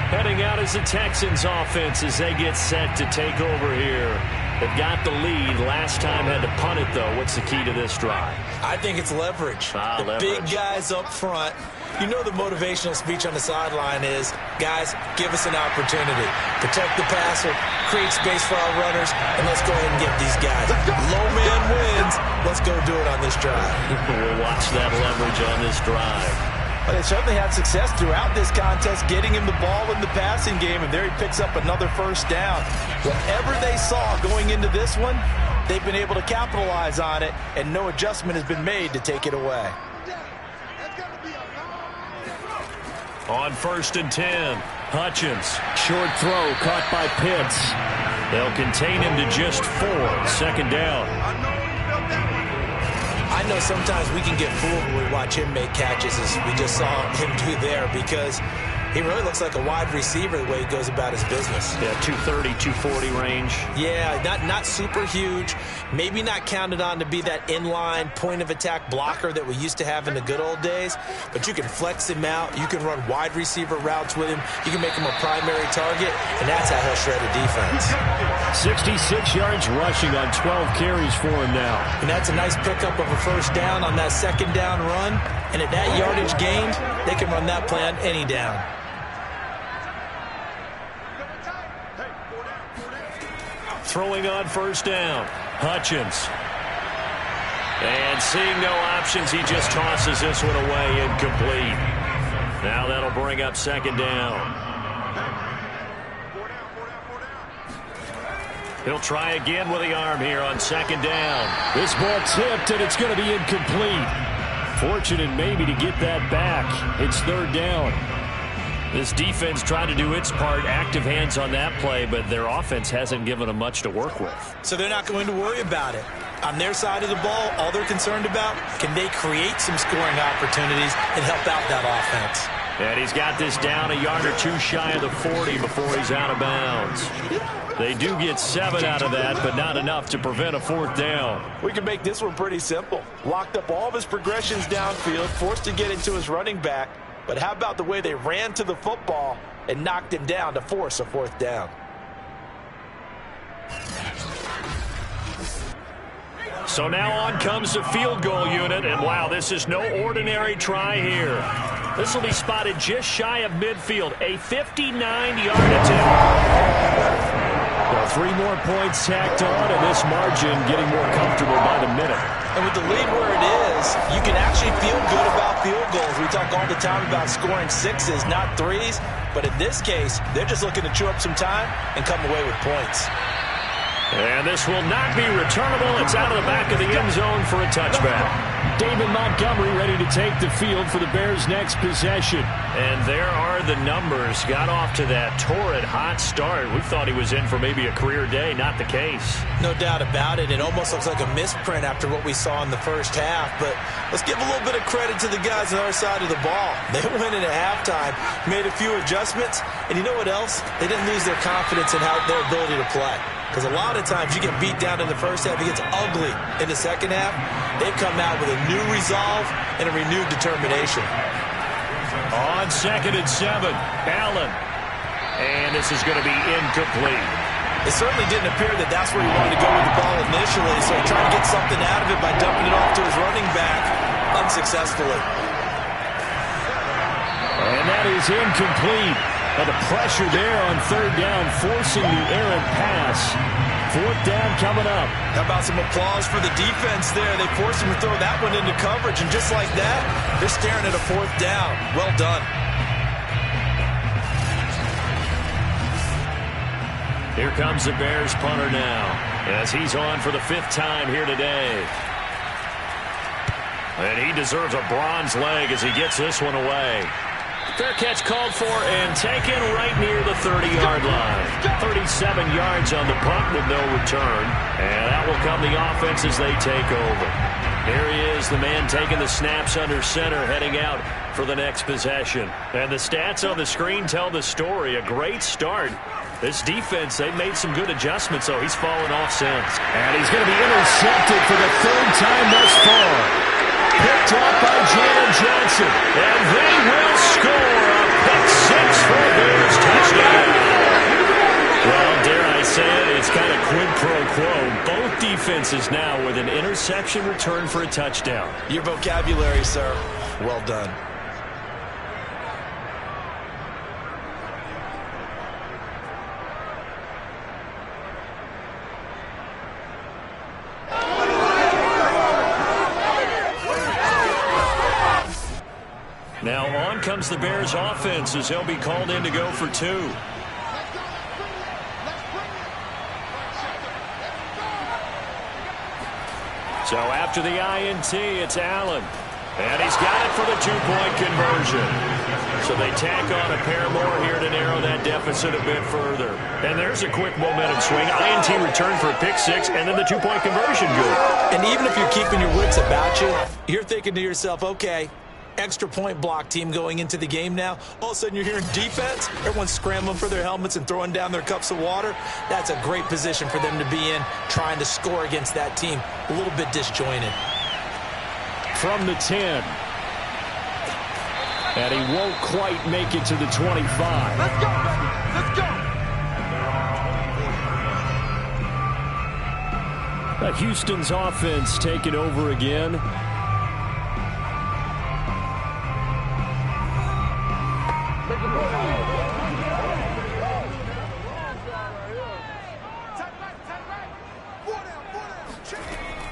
Heading out is the Texans offense as they get set to take over here. They've got the lead. Last time had to punt it, though. What's the key to this drive?
I think it's leverage.
Leverage.
Big guys up front. You know the motivational speech on the sideline is, guys, give us an opportunity. Protect the passer, create space for our runners, and let's go ahead and get these guys. Low man wins. Let's go do it on this drive.
We'll watch that leverage on this drive.
But they certainly had success throughout this contest, getting him the ball in the passing game, and there he picks up another 1st down. Whatever they saw going into this one, they've been able to capitalize on it, and no adjustment has been made to take it away.
On 1st and 10, Hutchins. Short throw caught by Pitts. They'll contain him to just 4. 2nd down.
I know sometimes we can get fooled when we watch him make catches, as we just saw him do there, because he really looks like a wide receiver the way he goes about his business.
Yeah, 230, 240 range.
Yeah, not super huge. Maybe not counted on to be that inline point-of-attack blocker that we used to have in the good old days, but you can flex him out. You can run wide receiver routes with him. You can make him a primary target, and that's how he'll shred a defense.
66 yards rushing on 12 carries for him now.
And that's a nice pickup of a 1st down on that 2nd down run, and at that yardage gained, they can run that play on any down.
Throwing on 1st down, Hutchins. And seeing no options, he just tosses this one away, incomplete. Now that'll bring up 2nd down. He'll try again with the arm here on 2nd down. This ball tipped, and it's going to be incomplete. Fortunate maybe to get that back. It's 3rd down. This defense tried to do its part, active hands on that play, but their offense hasn't given them much to work with.
So they're not going to worry about it. On their side of the ball, all they're concerned about, can they create some scoring opportunities and help out that offense?
And he's got this down a yard or 2 shy of the 40 before he's out of bounds. They do get 7 out of that, but not enough to prevent a 4th down.
We can make this one pretty simple. Locked up all of his progressions downfield, forced to get into his running back. But how about the way they ran to the football and knocked him down to force a 4th down?
So now on comes the field goal unit, and wow, this is no ordinary try here. This will be spotted just shy of midfield, a 59-yard attempt. Well, 3 more points tacked on, and this margin getting more comfortable by the minute.
And with the lead where it is, you can actually feel good about field goals. We talk all the time about scoring 6s, not 3s. But in this case, they're just looking to chew up some time and come away with points.
And this will not be returnable. It's out of the back of the end zone for a touchback. David Montgomery ready to take the field for the Bears' next possession. And there are the numbers. Got off to that torrid hot start. We thought he was in for maybe a career day. Not the case.
No doubt about it. It almost looks like a misprint after what we saw in the first half. But let's give a little bit of credit to the guys on our side of the ball. They went in at halftime, made a few adjustments, and you know what else? They didn't lose their confidence in their ability to play. Because a lot of times you get beat down in the first half, it gets ugly in the second half. They've come out with a new resolve and a renewed determination.
On 2nd and 7, Allen. And this is going to be incomplete.
It certainly didn't appear that that's where he wanted to go with the ball initially, so he tried to get something out of it by dumping it off to his running back unsuccessfully.
And that is incomplete. But the pressure there on 3rd down, forcing the errant pass. 4th down coming up.
How about some applause for the defense there? They forced him to throw that one into coverage, and just like that, they're staring at a 4th down. Well done.
Here comes the Bears punter now, as he's on for the 5th time here today. And he deserves a bronze leg as he gets this one away. Fair catch called for and taken right near the 30-yard line. 37 yards on the punt with no return. And that will come the offense as they take over. Here he is, the man taking the snaps under center, heading out for the next possession. And the stats on the screen tell the story. A great start. This defense, they've made some good adjustments, so he's fallen off since.
And he's going to be intercepted for the 3rd time thus far. Picked off by Jalen Johnson.
And they will score a pick-6 for a Bears touchdown. Well, dare I say it, it's kind of quid pro quo. Both defenses now with an interception return for a touchdown.
Your vocabulary, sir. Well done.
Now on comes the Bears offense as he'll be called in to go for 2. So after the INT, it's Allen. And he's got it for the 2-point conversion. So they tack on a pair more here to narrow that deficit a bit further. And there's a quick momentum swing. INT return for a pick-6, and then the 2-point conversion good.
And even if you're keeping your wits about you, you're thinking to yourself, okay, extra point block team going into the game now. All of a sudden you're hearing defense. Everyone's scrambling for their helmets and throwing down their cups of water. That's a great position for them to be in, trying to score against that team. A little bit disjointed.
From the 10. And he won't quite make it to the 25.
Let's go, baby. Let's go.
Houston's offense taking over again.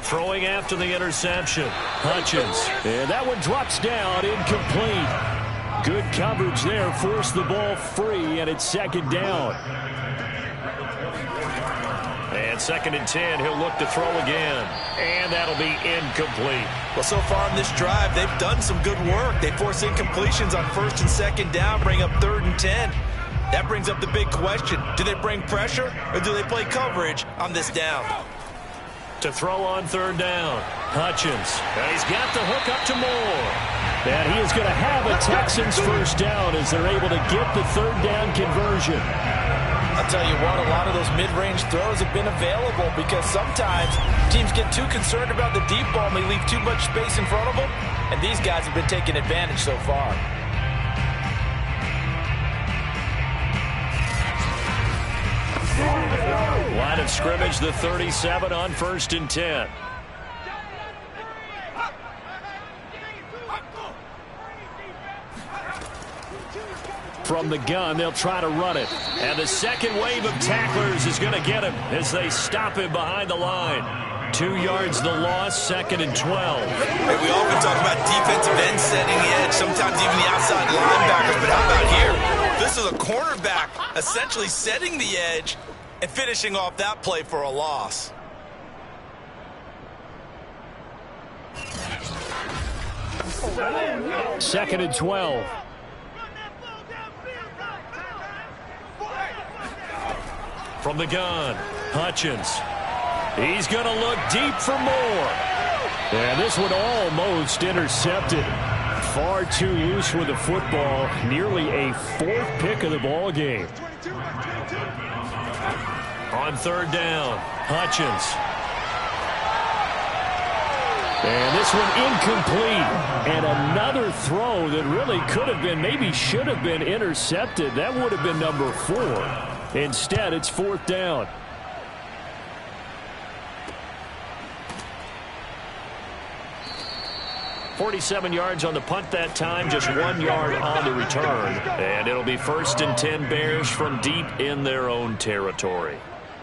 Throwing after the interception. Hutchins.
And that one drops down, incomplete. Good coverage there, forced the ball free, and it's 2nd down.
And 2nd and 10, he'll look to throw again. And that'll be incomplete.
Well, so far on this drive, they've done some good work. They force incompletions on 1st and 2nd down, bring up 3rd and 10. That brings up the big question. Do they bring pressure, or do they play coverage on this down?
To throw on 3rd down. Hutchins. And he's got the hook up to Moore.
And he is going to have a Texans 1st down as they're able to get the 3rd down conversion.
I'll tell you what, a lot of those mid-range throws have been available because sometimes teams get too concerned about the deep ball and they leave too much space in front of them, and these guys have been taking advantage so far.
Line of scrimmage, the 37 on 1st and 10.
From the gun, they'll try to run it.
And the second wave of tacklers is going to get him as they stop him behind the line. 2 yards the loss, 2nd and 12.
Hey, we often talk about defensive end setting the edge, sometimes even the outside linebackers, but how about here? This is a cornerback essentially setting the edge and finishing off that play for a loss.
Second and 12.
From the gun, Hutchins. He's going to look deep for Moore.
And this one almost intercepted. Far too loose with the football. Nearly a 4th pick of the ball game.
On 3rd down, Hutchins.
And this one incomplete. And another throw that really could have been, maybe should have been intercepted. That would have been number 4. Instead, it's 4th down.
.47 yards on the punt that time, just 1 yard on the return. And it'll be 1st and 10 Bears from deep in their own territory.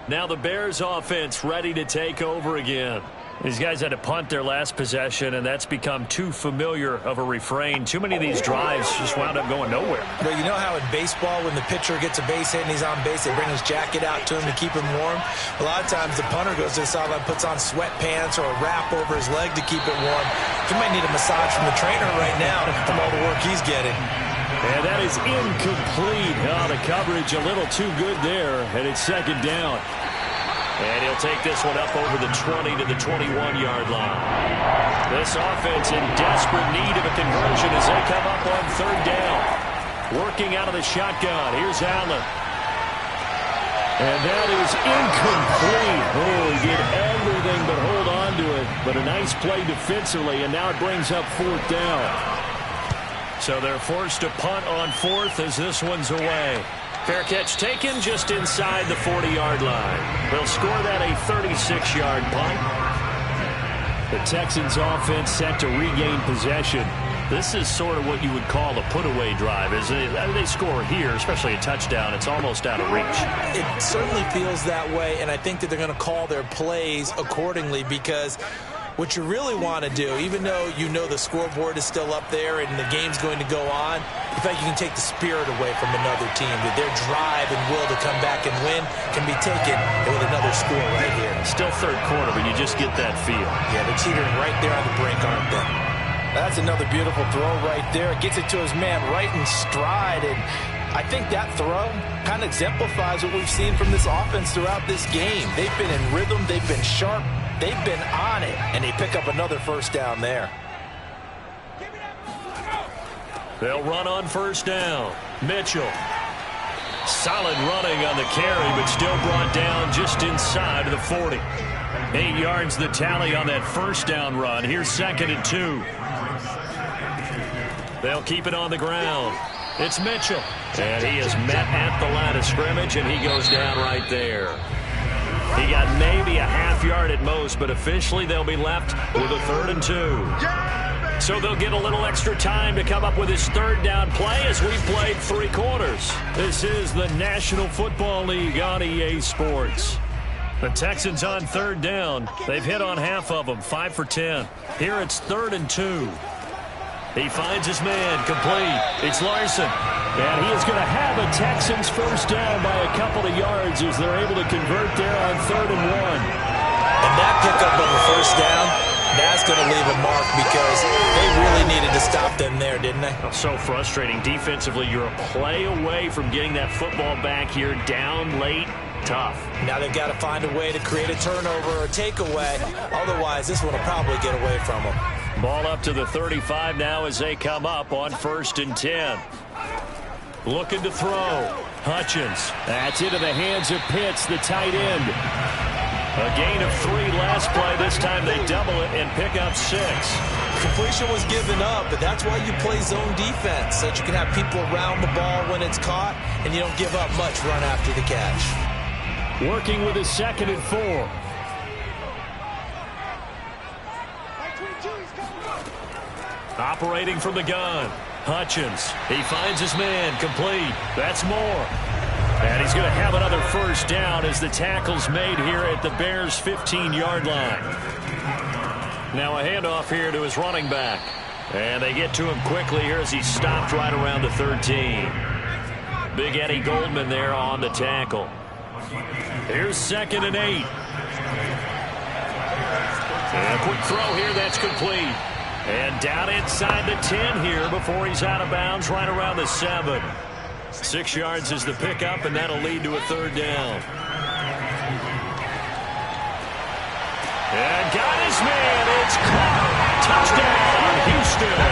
Now the Bears offense ready to take over again.
These guys had to punt their last possession, and that's become too familiar of a refrain. Too many of these drives just wound up going nowhere.
But you know how in baseball, when the pitcher gets a base hit and he's on base, they bring his jacket out to him to keep him warm? A lot of times the punter goes to the sideline, puts on sweatpants or a wrap over his leg to keep it warm. He might need a massage from the trainer right now from all the work he's getting.
And that is incomplete. Oh, the coverage a little too good there, and it's second down. And he'll take this one up over the 20 to the 21-yard line. This offense in desperate need of a conversion as they come up on third down. Working out of the shotgun. Here's Allen. And that is incomplete. Oh, he did everything but hold on to it. But a nice play defensively, and now it brings up fourth down. So they're forced to punt on fourth as this one's away. Fair catch taken just inside the 40-yard line. They'll score that a 36-yard punt. The Texans offense set to regain possession. This is sort of what you would call a put-away drive, isn't it? I mean, they score here, especially a touchdown. It's almost out of reach.
It certainly feels that way, and I think that they're going to call their plays accordingly because what you really want to do, even though you know the scoreboard is still up there and the game's going to go on, I think you can take the spirit away from another team. That their drive and will to come back and win can be taken with another score right here.
Still third quarter, but you just get that feel.
Yeah, they're teetering right there on the brink, aren't they? That's another beautiful throw right there. Gets it to his man right in stride, and I think that throw kind of exemplifies what we've seen from this offense throughout this game. They've been in rhythm. They've been sharp. They've been on it, and they pick up another first down there.
They'll run on first down. Mitchell. Solid running on the carry, but still brought down just inside of the 40. 8 yards the tally on that first down run. Here's 2nd and 2. They'll keep it on the ground. It's Mitchell. And he is met at the line of scrimmage, and he goes down right there. He got maybe a half yard at most, but officially they'll be left with a 3rd and 2. So they'll get a little extra time to come up with his third down play as we've played 3 quarters. This is the National Football League on EA Sports. The Texans on third down. They've hit on half of them, 5 for 10. Here it's 3rd and 2. He finds his man, complete. It's Larson. And he is going to have a Texans first down by a couple of yards as they're able to convert there on 3rd and 1.
And that pickup of a first down, that's going to leave a mark because they really needed to stop them there, didn't they?
So frustrating. Defensively, you're a play away from getting that football back here down late. Tough.
Now they've got to find a way to create a turnover or takeaway. Otherwise, this one will probably get away from them.
Ball up to the 35 now as they come up on 1st and 10. Looking to throw. Hutchins. That's into the hands of Pitts, the tight end. A gain of 3 last play. This time they double it and pick up 6.
Completion was given up, but that's why you play zone defense, so that you can have people around the ball when it's caught, and you don't give up much run after the catch.
Working with his 2nd and 4. Operating from the gun. Hutchins. He finds his man, complete. That's more. And he's going to have another first down as the tackle's made here at the Bears' 15-yard line. Now a handoff here to his running back. And they get to him quickly here as he's stopped right around the 13. Big Eddie Goldman there on the tackle. Here's 2nd and 8. And a quick throw here, that's complete. And down inside the 10 here before he's out of bounds right around the 7. 6 yards is the pickup, and that'll lead to a 3rd down. And got his man. It's caught. Touchdown, Houston.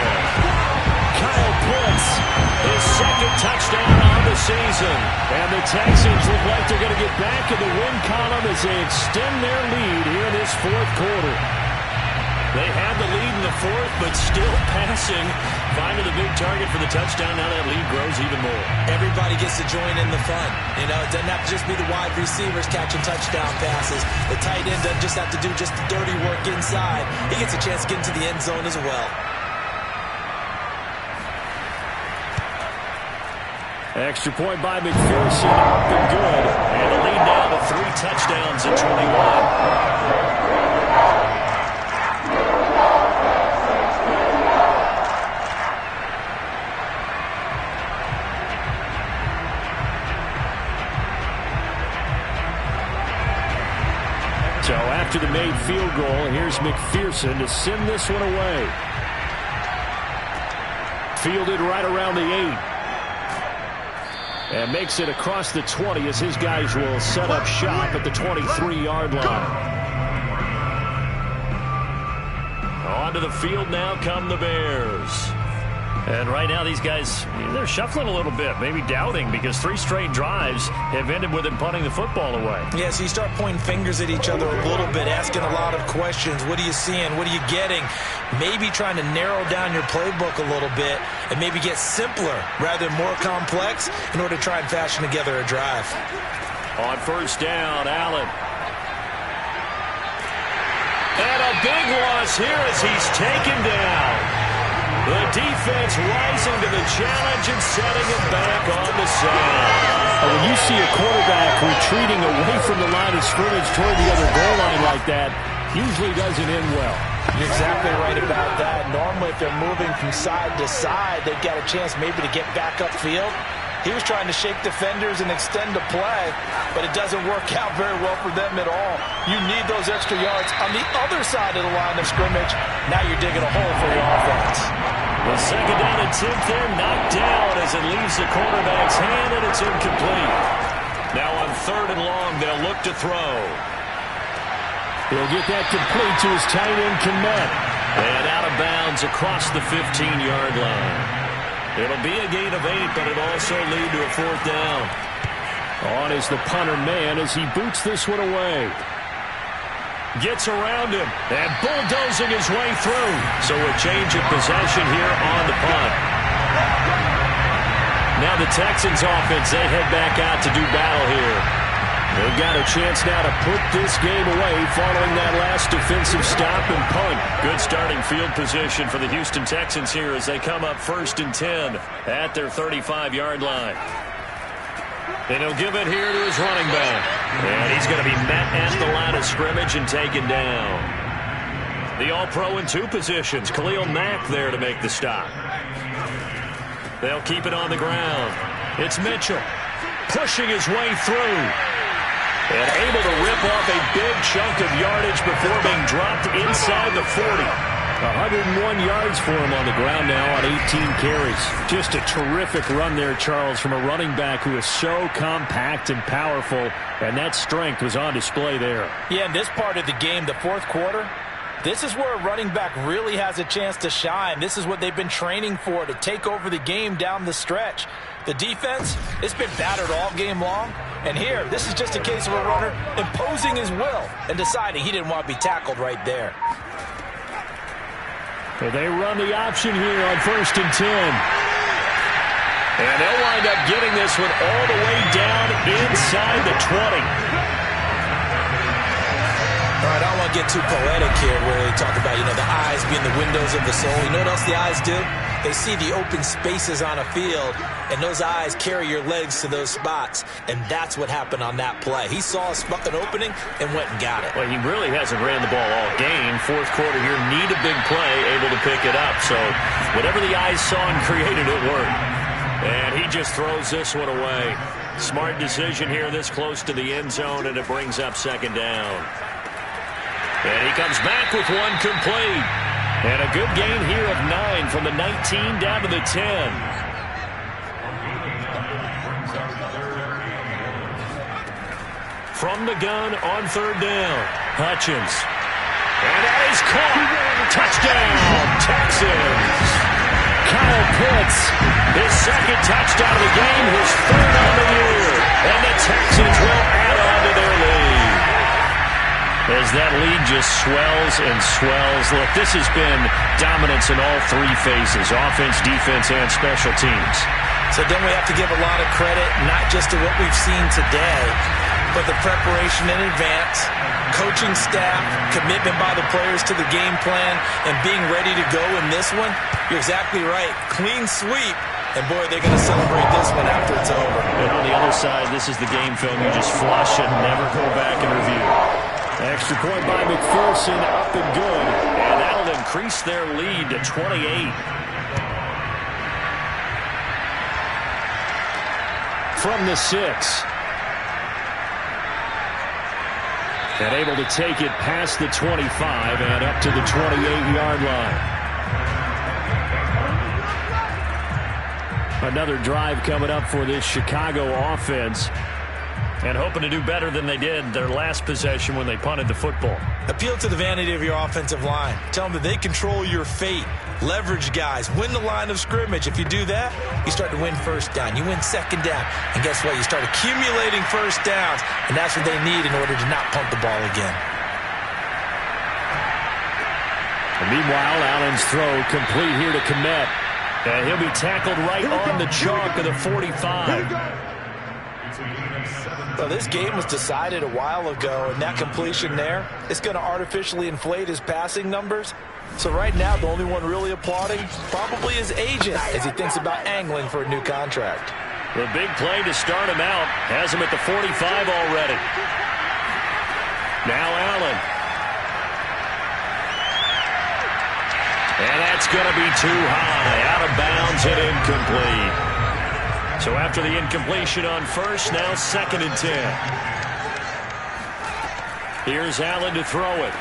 Kyle Pitts, his 2nd touchdown on the season. And the Texans look like they're going to get back in the win column as they extend their lead here in this 4th quarter. They had the lead in the 4th, but still passing. Finding the big target for the touchdown. Now that lead grows even more.
Everybody gets to join in the fun. You know, it doesn't have to just be the wide receivers catching touchdown passes. The tight end doesn't just have to do just the dirty work inside. He gets a chance to get into the end zone as well.
Extra point by McPherson, up and good. And the lead now to 3 touchdowns at 21. So after the made field goal, here's McPherson to send this one away. Fielded right around the 8. And makes it across the 20 as his guys will set up shop at the 23-yard line. Onto the field now come the Bears.
And right now these guys, they're shuffling a little bit, maybe doubting, because 3 straight drives have ended with them punting the football away.
Yeah, so you start pointing fingers at each other a little bit, asking a lot of questions. What are you seeing? What are you getting? Maybe trying to narrow down your playbook a little bit and maybe get simpler rather than more complex in order to try and fashion together a drive.
On first down, Allen. And a big loss here as he's taken down. The defense rising to the challenge and setting him back on the side.
When you see a quarterback retreating away from the line of scrimmage toward the other goal line like that, usually doesn't end well.
You're exactly right about that. Normally, if they're moving from side to side, they've got a chance maybe to get back upfield. He was trying to shake defenders and extend the play, but it doesn't work out very well for them at all. You need those extra yards on the other side of the line of scrimmage. Now you're digging a hole for your offense.
The second down attempt there knocked down as it leaves the quarterback's hand, and it's incomplete. Now on 3rd and long, they'll look to throw.
He'll get that complete to his tight end, Kmet.
And out of bounds across the 15-yard line. It'll be a gain of 8, but it'll also lead to a 4th down.
On is the punter man as he boots this one away.
Gets around him and bulldozing his way through. So a change of possession here on the punt. Now the Texans offense, they head back out to do battle here. They've got a chance now to put this game away following that last defensive stop and punt. Good starting field position for the Houston Texans here as they come up 1st and 10 at their 35-yard line. And he'll give it here to his running back. And he's going to be met at the line of scrimmage and taken down. The All-Pro in 2 positions. Khalil Mack there to make the stop. They'll keep it on the ground. It's Mitchell pushing his way through. And able to rip off a big chunk of yardage before being dropped inside the 40.
101 yards for him on the ground now on 18 carries. Just a terrific run there, Charles, from a running back who is so compact and powerful, and that strength was on display there.
Yeah, in this part of the game, the 4th quarter, this is where a running back really has a chance to shine. This is what they've been training for, to take over the game down the stretch. The defense, it's been battered all game long. And here, this is just a case of a runner imposing his will and deciding he didn't want to be tackled right there.
So they run the option here on 1st and 10.
And they'll wind up getting this one all the way down inside the 20.
All right, I don't want to get too poetic here where we talk about, the eyes being the windows of the soul. You know what else the eyes do? They see the open spaces on a field, and those eyes carry your legs to those spots, and that's what happened on that play. He saw an opening and went and got it.
Well, he really hasn't ran the ball all game. 4th quarter here, need a big play, able to pick it up. So whatever the eyes saw and created, it worked. And he just throws this one away. Smart decision here this close to the end zone, and it brings up 2nd down. And he comes back with one complete. And a good gain here of 9 from the 19 down to the 10. From the gun on 3rd down, Hutchins. And that is caught. Touchdown, Texans.
Kyle Pitts,
his 2nd touchdown of the game, his 3rd on the year. And the Texans will add on to their lead. As that lead just swells and swells. Look, this has been dominance in all 3 phases, offense, defense, and special teams.
So then we have to give a lot of credit, not just to what we've seen today, but the preparation in advance, coaching staff, commitment by the players to the game plan, and being ready to go in this one. You're exactly right. Clean sweep. And, boy, they're going to celebrate this one after it's over.
And on the other side, this is the game film you just flush and never go back and review.
Extra point by McPherson, up and good.
And that'll increase their lead to 28.
From the 6. And able to take it past the 25 and up to the 28-yard line. Another drive coming up for this Chicago offense. And hoping to do better than they did their last possession when they punted the football.
Appeal to the vanity of your offensive line. Tell them that they control your fate. Leverage guys. Win the line of scrimmage. If you do that, you start to win first down. You win second down. And guess what? You start accumulating first downs. And that's what they need in order to not punt the ball again.
And meanwhile, Allen's throw complete here to Kmet. And he'll be tackled right on the chalk of the 45.
Well, this game was decided a while ago, and that completion there is going to artificially inflate his passing numbers. So right now, the only one really applauding probably his agent as he thinks about angling for a new contract.
The big play to start him out has him at the 45 already. Now Allen. And that's going to be too high. Out of bounds and incomplete. So after the incompletion on first, now 2nd and 10. Here's Allen to throw it.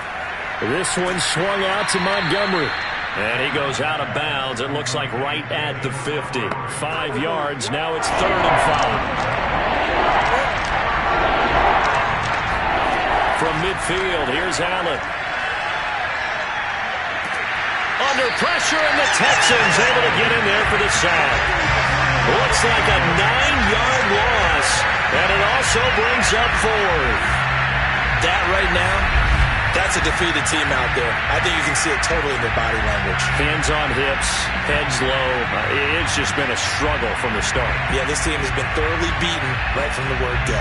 This one swung out to Montgomery. And he goes out of bounds. It looks like right at the 50. 5 yards. Now it's 3rd and 5. From midfield, here's Allen. Under pressure, and the Texans able to get in there for the sack. Looks like a 9-yard loss, and it also brings up 4th.
That right now, that's a defeated team out there. I think you can see it totally in their body language.
Hands on hips, heads low. It's just been a struggle from the start.
Yeah, this team has been thoroughly beaten right from the word go.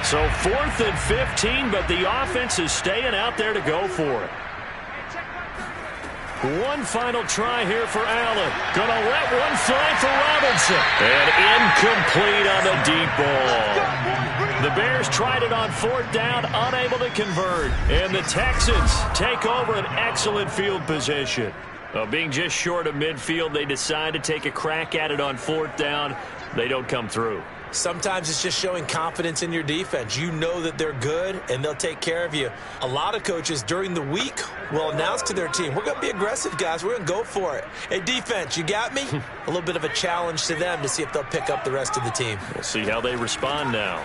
So 4th and 15, but the offense is staying out there to go for it. One final try here for Allen. Gonna let one fly for Robinson. And incomplete on the deep ball. The Bears tried it on 4th down, unable to convert. And the Texans take over an excellent field position. Being just short of midfield, they decide to take a crack at it on 4th down. They don't come through.
Sometimes it's just showing confidence in your defense. You know that they're good, and they'll take care of you. A lot of coaches during the week will announce to their team, we're going to be aggressive, guys. We're going to go for it. Hey, defense, you got me? A little bit of a challenge to them to see if they'll pick up the rest of the team.
We'll see how they respond now.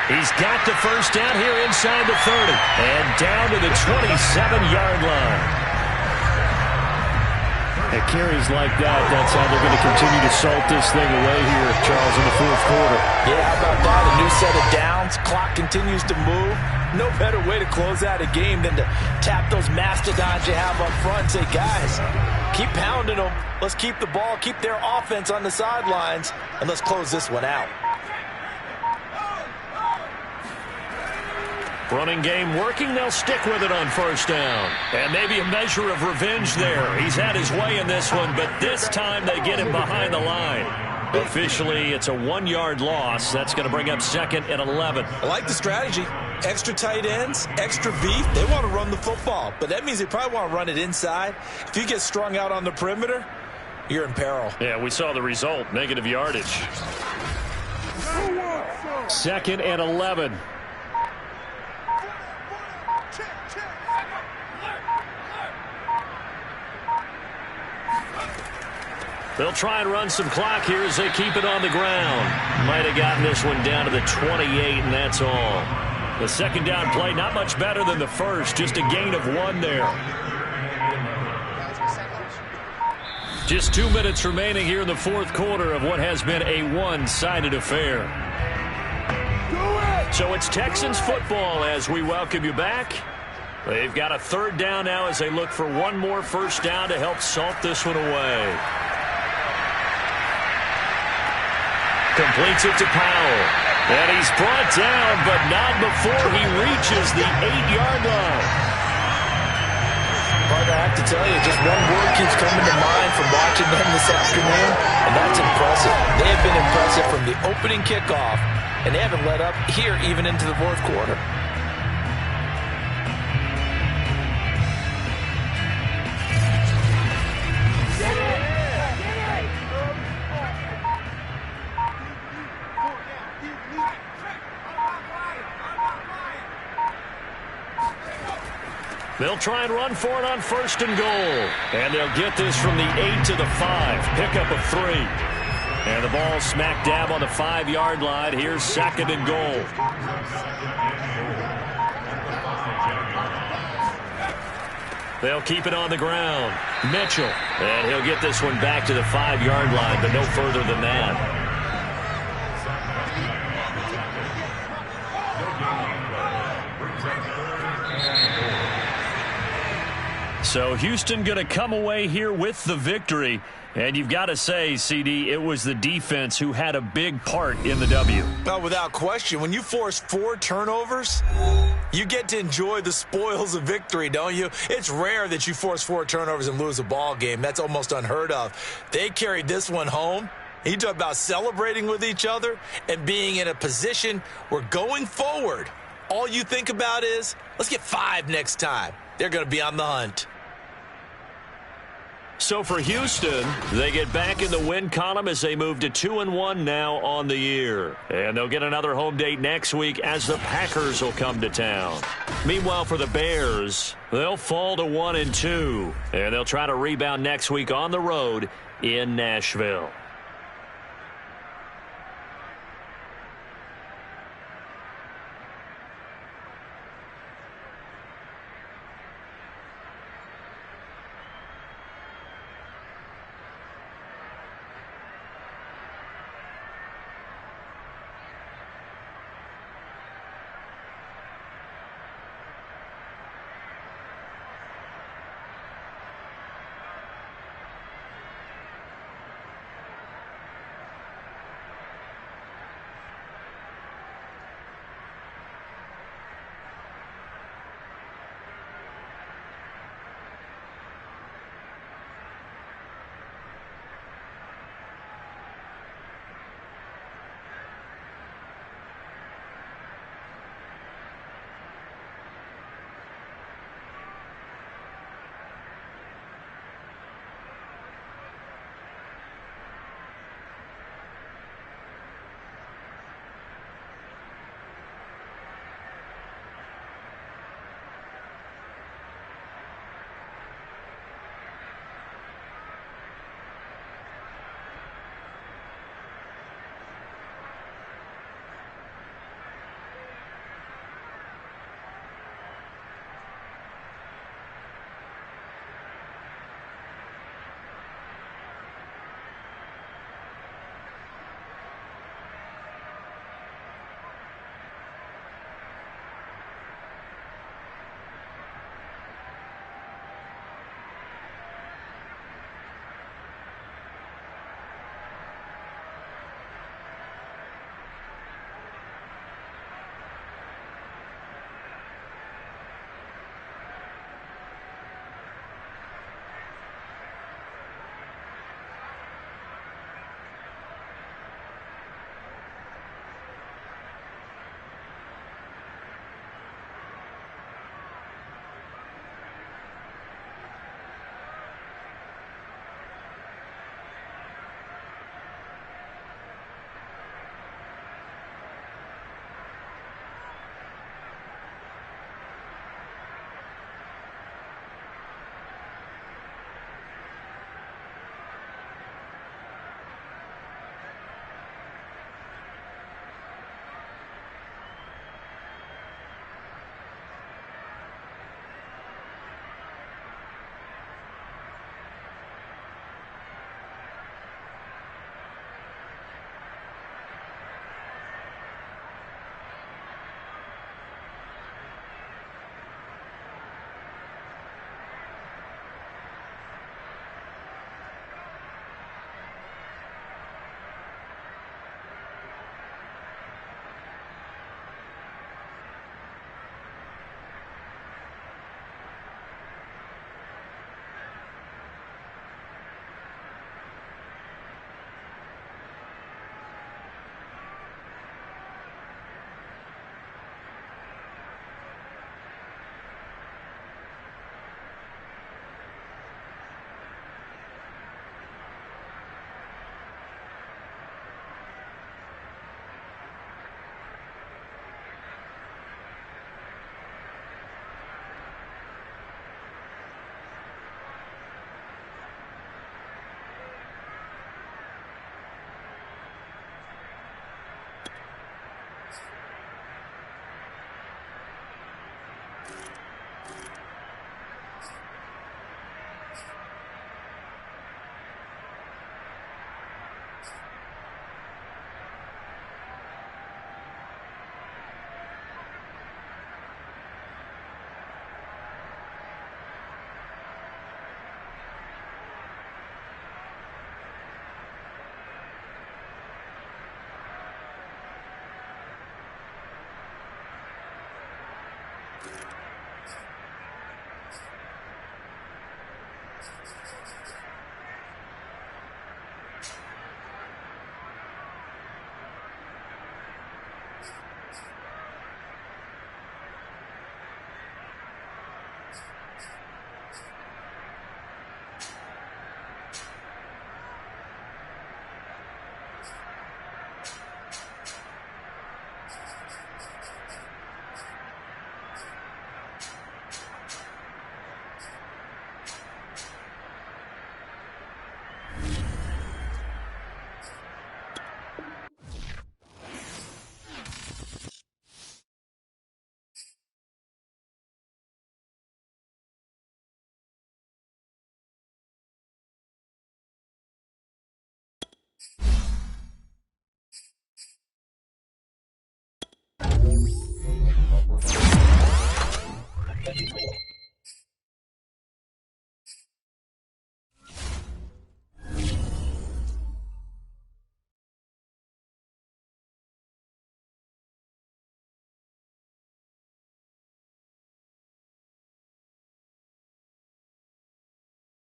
He's got the first down here inside the 30. And down to the 27-yard line. At carries like that, that's how they're going to continue to salt this thing away here, Charles, in the 4th quarter.
Yeah, how about that? A new set of downs. Clock continues to move. No better way to close out a game than to tap those mastodons you have up front and say, guys, keep pounding them. Let's keep the ball, keep their offense on the sidelines, and let's close this one out.
Running game working. They'll stick with it on 1st down. And maybe a measure of revenge there. He's had his way in this one, but this time they get him behind the line. Officially, it's a 1-yard loss. That's going to bring up 2nd and 11.
I like the strategy. Extra tight ends, extra beef. They want to run the football, but that means they probably want to run it inside. If you get strung out on the perimeter, you're in peril.
Yeah, we saw the result. Negative yardage. 2nd and 11. They'll try and run some clock here as they keep it on the ground. Might have gotten this one down to the 28, and that's all. The 2nd down play, not much better than the first, just a gain of 1 there. Just 2 minutes remaining here in the 4th quarter of what has been a one-sided affair. So it's Texans football as we welcome you back. They've got a 3rd down now as they look for one more first down to help salt this one away. Completes it to Powell. And he's brought down, but not before he reaches the 8-yard line.
But I have to tell you, just one word keeps coming to mind from watching them this afternoon, and that's impressive. They have been impressive from the opening kickoff, and they haven't let up here even into the 4th quarter.
They'll try and run for it on 1st and goal. And they'll get this from the 8 to the 5. Pickup of 3. And the ball smack dab on the 5-yard line. Here's 2nd and goal. They'll keep it on the ground. Mitchell. And he'll get this one back to the 5-yard line, but no further than that. So Houston going to come away here with the victory. And you've got to say, CD, it was the defense who had a big part in the W.
Well, without question, when you force 4 turnovers, you get to enjoy the spoils of victory, don't you? It's rare that you force 4 turnovers and lose a ball game. That's almost unheard of. They carried this one home. You talk about celebrating with each other and being in a position where going forward, all you think about is, let's get 5 next time. They're going to be on the hunt.
So for Houston, they get back in the win column as they move to 2-1 now on the year. And they'll get another home date next week as the Packers will come to town. Meanwhile, for the Bears, they'll fall to 1-2. And they'll try to rebound next week on the road in Nashville.